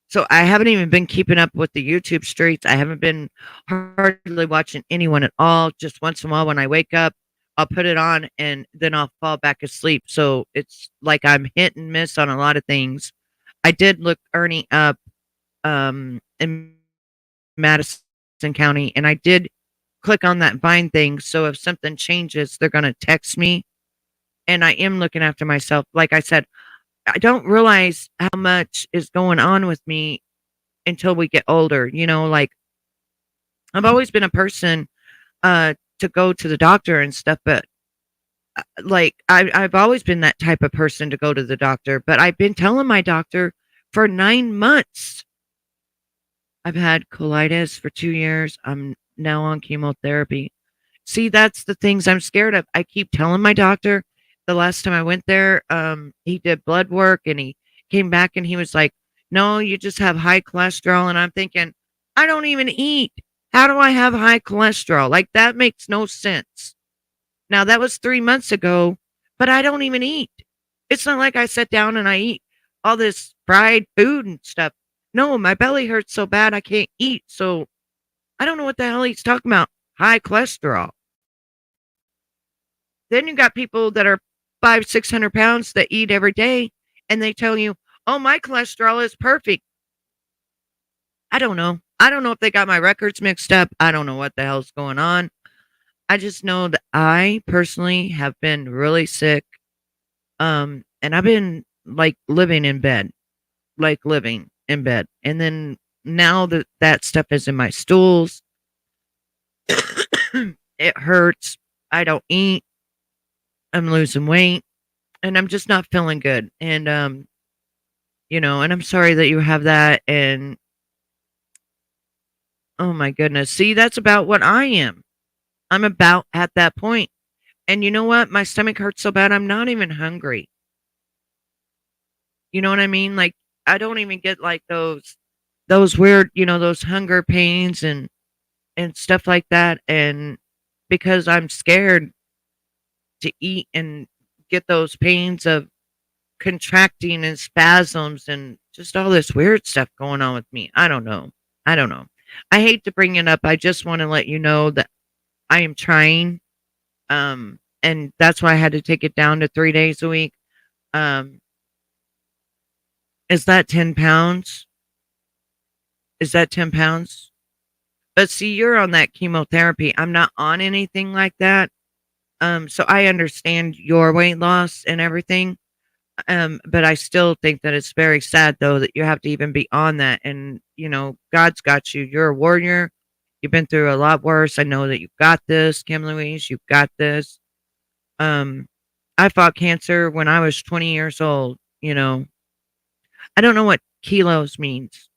So I haven't even been keeping up with the YouTube streets. I haven't been hardly watching anyone at all. Just once in a while when I wake up, I'll put it on and then I'll fall back asleep. So it's like I'm hit and miss on a lot of things. I did look Ernie up in Madison County, and I did click on that Vine thing. So if something changes, they're going to text me. And I am looking after myself. Like I said, I don't realize how much is going on with me until we get older. Like I've always been a person to go to the doctor and stuff, but like I've always been that type of person to go to the doctor, but I've been telling my doctor for 9 months. I've had colitis for 2 years. I'm now on chemotherapy. See, that's the things I'm scared of. I keep telling my doctor. The last time I went there, he did blood work and he came back and he was like, "No, you just have high cholesterol." And I'm thinking, I don't even eat. How do I have high cholesterol? Like, that makes no sense. Now, that was 3 months ago, but I don't even eat. It's not like I sit down and I eat all this fried food and stuff. No, my belly hurts so bad I can't eat. So I don't know what the hell he's talking about. High cholesterol. Then you got people that are 500-600 pounds that eat every day, and they tell you, "Oh, my cholesterol is perfect." I don't know. I don't know if they got my records mixed up. I don't know what the hell's going on. I just know that I personally have been really sick. And I've been like living in bed. And then now that stuff is in my stools, it hurts. I don't eat. I'm losing weight, and I'm just not feeling good. And and I'm sorry that you have that. And oh my goodness, see, that's about what I am. I'm about at that point. And you know what? My stomach hurts so bad, I'm not even hungry. You know what I mean? Like, I don't even get like those weird, those hunger pains and stuff like that. And because I'm scared to eat and get those pains of contracting and spasms and just all this weird stuff going on with me. I don't know. I hate to bring it up. I just want to let you know that I am trying. And that's why I had to take it down to 3 days a week. Is that 10 pounds? Is that 10 pounds? But see, you're on that chemotherapy. I'm not on anything like that. So I understand your weight loss and everything. But I still think that it's very sad though that you have to even be on that. And God's got you. You're a warrior. You've been through a lot worse. I know that you've got this, Kim Louise. You've got this. I fought cancer when I was 20 years old. I don't know what kilos means.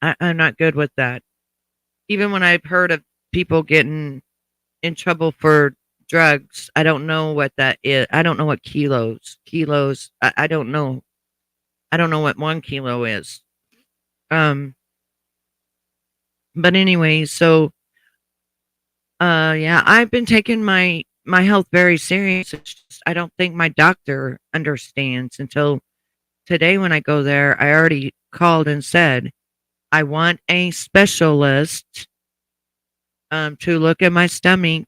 I'm not good with that. Even when I've heard of people getting in trouble for drugs, I don't know what that is. I don't know what kilos. I don't know. I don't know what 1 kilo is. But anyway, so yeah, I've been taking my health very serious. It's just, I don't think my doctor understands until today when I go there. I already called and said I want a specialist to look at my stomach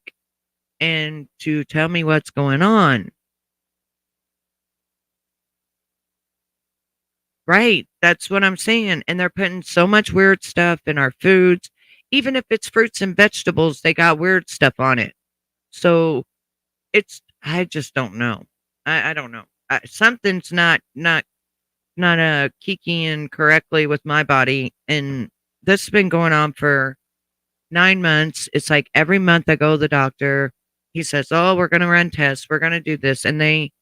and to tell me what's going on. Right. That's what I'm saying. And they're putting so much weird stuff in our foods. Even if it's fruits and vegetables, they got weird stuff on it. So I just don't know. I don't know. Something's not kicking correctly with my body. And this has been going on for 9 months. It's like every month I go to the doctor. He says, oh, we're going to run tests. We're going to do this. And they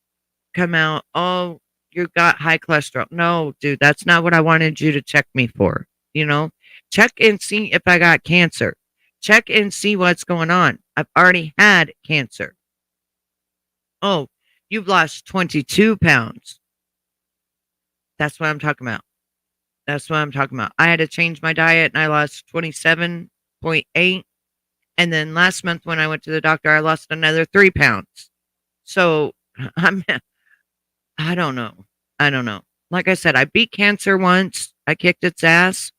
come out, oh, you got high cholesterol. No, dude, that's not what I wanted you to check me for. Check and see if I got cancer. Check and see what's going on. I've already had cancer. Oh, you've lost 22 pounds. That's what I'm talking about. That's what I'm talking about. I had to change my diet and I lost 27.8. And then last month when I went to the doctor, I lost another 3 pounds. So I don't know. I don't know. Like I said, I beat cancer once. I kicked its ass.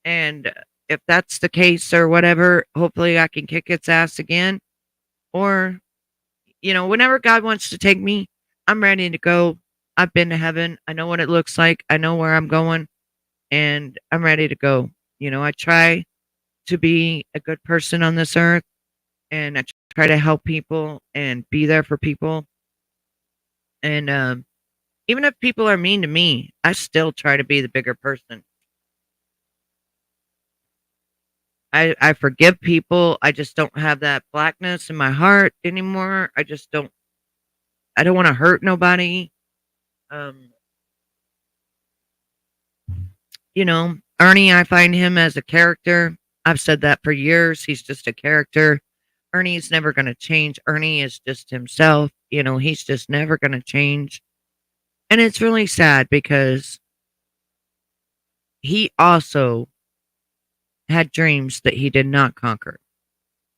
And if that's the case or whatever, hopefully I can kick its ass again. Or, whenever God wants to take me, I'm ready to go. I've been to heaven. I know what it looks like. I know where I'm going. And I'm ready to go. I try to be a good person on this earth. And I try to help people and be there for people. And even if people are mean to me, I still try to be the bigger person. I forgive people. I just don't have that blackness in my heart anymore. I don't want to hurt nobody. Ernie, I find him as a character. I've said that for years. He's just a character. Ernie's never going to change. Ernie is just himself. He's just never going to change. And it's really sad because he also had dreams that he did not conquer.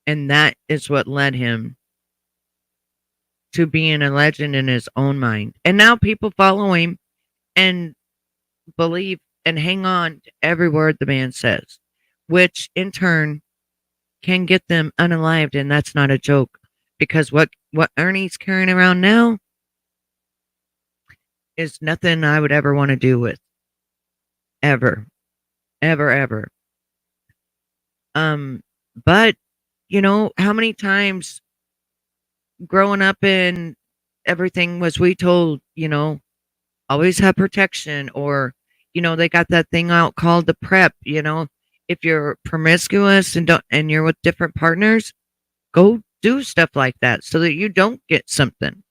And that is what led him to being a legend in his own mind. And now people follow him and believe and hang on to every word the man says, which in turn can get them unalived. And that's not a joke, because what Ernie's carrying around now is nothing I would ever want to do with. Ever. Ever, ever. But how many times growing up in everything was we told, always have protection, or, they got that thing out called the prep, if you're promiscuous and you're with different partners, go do stuff like that so that you don't get something.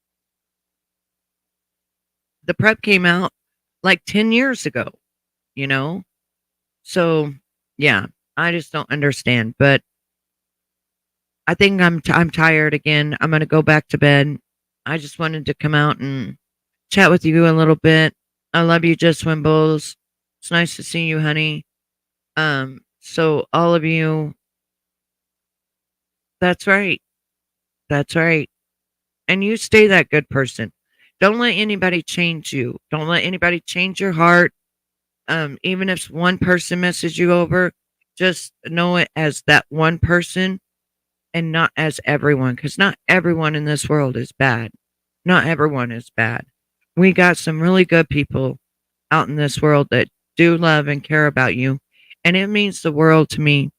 The prep came out like 10 years ago, So, yeah, I just don't understand. But I think I'm tired again. I'm going to go back to bed. I just wanted to come out and chat with you a little bit. I love you, Just Wimbles. It's nice to see you, honey. So all of you, that's right. That's right. And you stay that good person. Don't let anybody change you. Don't let anybody change your heart. Even if one person messes you over, just know it as that one person and not as everyone, because not everyone in this world is bad. Not everyone is bad. We got some really good people out in this world that do love and care about you. And it means the world to me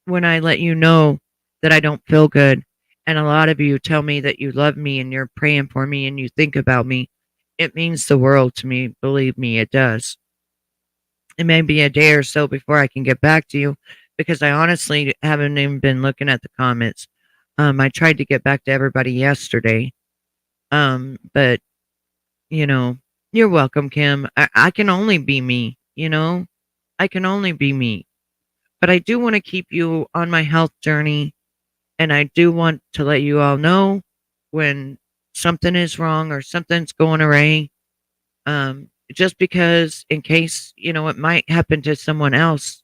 when I let you know that I don't feel good. And a lot of you tell me that you love me and you're praying for me and you think about me. It means the world to me. Believe me, it does. It may be a day or so before I can get back to you because I honestly haven't even been looking at the comments. I tried to get back to everybody yesterday. But you know, you're welcome, Kim. I can only be me, I can only be me. But I do want to keep you on my health journey. And I do want to let you all know when something is wrong or something's going awry. Just because in case, it might happen to someone else,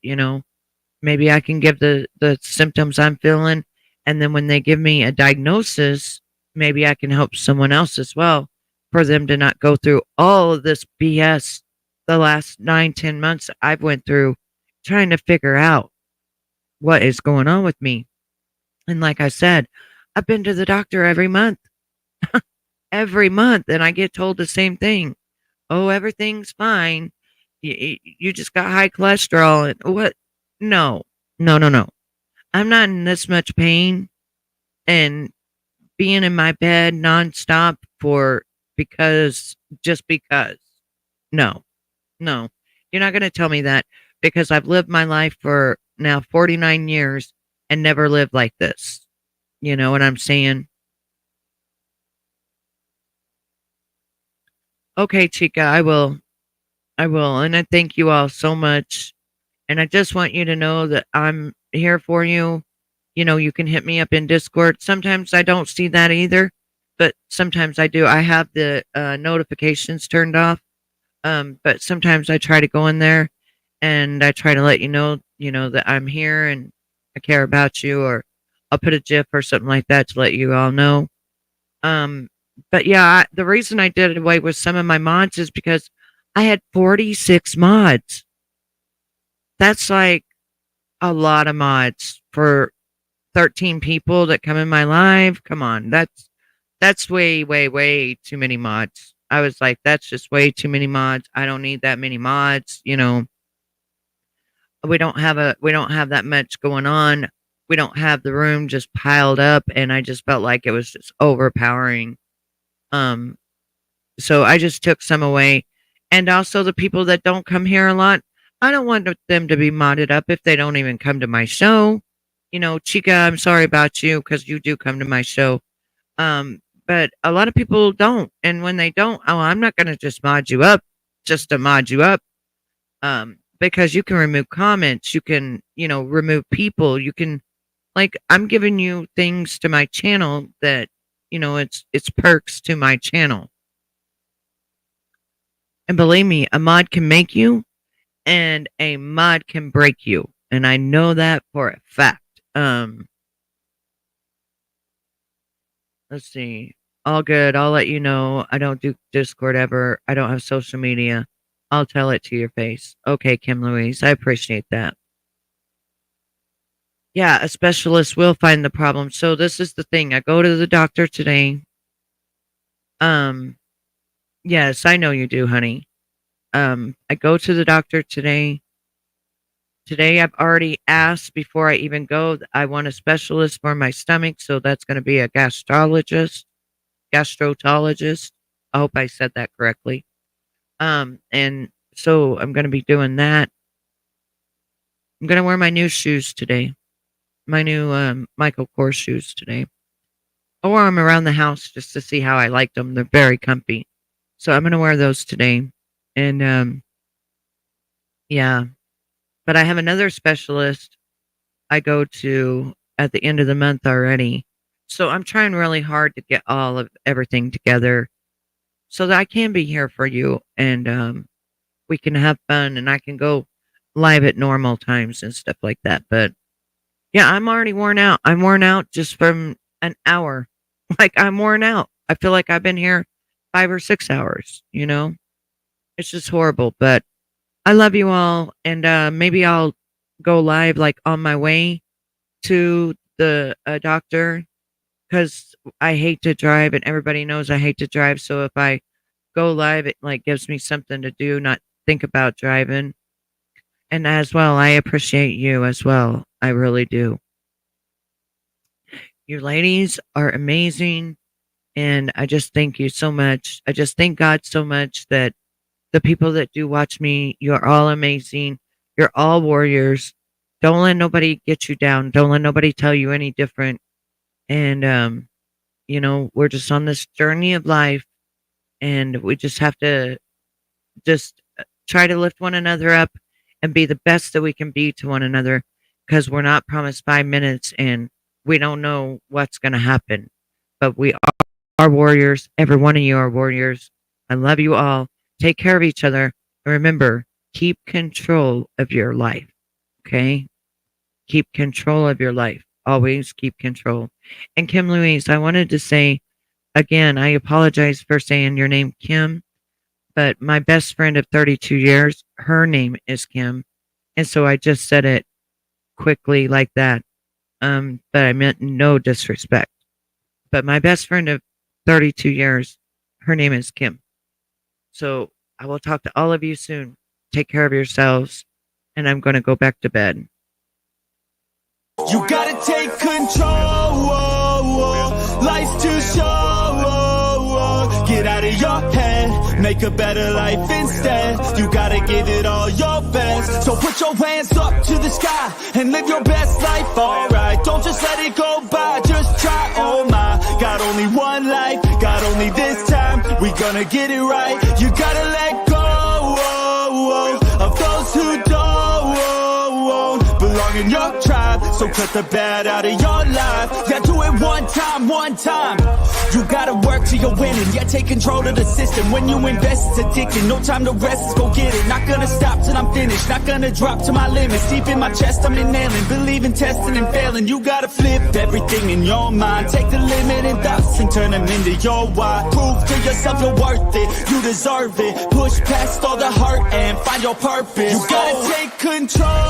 maybe I can give the symptoms I'm feeling. And then when they give me a diagnosis, maybe I can help someone else as well for them to not go through all of this BS the last 9, 10 months I've went through trying to figure out what is going on with me. And like I said, I've been to the doctor every month, and I get told the same thing. Oh, everything's fine. You just got high cholesterol. And what? No, no, no, no. I'm not in this much pain and being in my bed nonstop just because. No, no. You're not going to tell me that because I've lived my life for now 49 years and never lived like this. You know what I'm saying? Okay, Chica, I will. I will. And I thank you all so much. And I just want you to know that I'm here for you. You can hit me up in Discord. Sometimes I don't see that either, but sometimes I do. I have the notifications turned off. But sometimes I try to go in there and I try to let that I'm here and I care about you, or I'll put a GIF or something like that to let you all know. But yeah, the reason I did away with some of my mods is because I had 46 mods. That's like a lot of mods for 13 people that come in my live. Come on, that's way, way, way too many mods. I was like, that's just way too many mods. I don't need that many mods. We don't have that much going on. We don't have the room just piled up, and I just felt like it was just overpowering. So I just took some away. And also the people that don't come here a lot, I don't want them to be modded up if they don't even come to my show. Chica, I'm sorry about you because you do come to my show. But a lot of people don't. And when they don't, I'm not going to just mod you up just to mod you up. Because you can remove comments, you can, remove people, you can, like, I'm giving you things to my channel that, it's perks to my channel. And believe me, a mod can make you and a mod can break you. And I know that for a fact. Let's see. All good. I'll let you know. I don't do Discord ever. I don't have social media. I'll tell it to your face. Okay, Kim Louise. I appreciate that. Yeah, a specialist will find the problem. So this is the thing. I go to the doctor today. Yes, I know you do, honey. I go to the doctor today. Today, I've already asked before I even go. I want a specialist for my stomach, so that's going to be a gastrologist. I hope I said that correctly. And so I'm going to be doing that. I'm going to wear my new shoes today. My new Michael Kors shoes today. I wore them around the house just to see how I liked them. They're very comfy. So I'm going to wear those today. And yeah. But I have another specialist I go to at the end of the month already. So I'm trying really hard to get all of everything together so that I can be here for you and we can have fun and I can go live at normal times and stuff like that. But yeah, I'm already worn out. I'm worn out just from an hour. Like, I'm worn out. I feel like I've been here 5 or 6 hours, It's just horrible, but I love you all. And maybe I'll go live like on my way to the doctor because I hate to drive and everybody knows I hate to drive. So if I go live, it like gives me something to do, not think about driving. And as well, I appreciate you as well. I really do. You ladies are amazing. And I just thank you so much. I just thank God so much that the people that do watch me, you're all amazing. You're all warriors. Don't let nobody get you down. Don't let nobody tell you any different. And, you know, we're just on this journey of life, and we just have to just try to lift one another up and be the best that we can be to one another, because we're not promised 5 minutes and we don't know what's going to happen. But we are warriors. Every one of you are warriors. I love you all. Take care of each other. And remember, keep control of your life. Okay? Keep control of your life. Always keep control. And Kim Louise, I wanted to say, again, I apologize for saying your name, Kim, but my best friend of 32 years, her name is Kim. And so I just said it quickly like that. But I meant no disrespect. But my best friend of 32 years, her name is Kim. So I will talk to all of you soon. Take care of yourselves. And I'm going to go back to bed. You gotta take control. Life's too short. Get out of your head, make a better life instead. You gotta give it all your best. So put your hands up to the sky and live your best life, alright. Don't just let it go by, just try, oh my. Got only one life, got only this time. We gonna get it right. You gotta let go of those who don't belong in your tribe. So cut the bad out of your life. Yeah, do it one time. You gotta work till you're winning. Yeah, take control of the system. When you invest, it's addicting. No time to rest, let's go get it. Not gonna stop till I'm finished. Not gonna drop to my limits. Deep in my chest, I'm inhaling. Believe in testing and failing. You gotta flip everything in your mind. Take the limiting thoughts and turn them into your why. Prove to yourself you're worth it. You deserve it. Push past all the hurt and find your purpose. You gotta take control.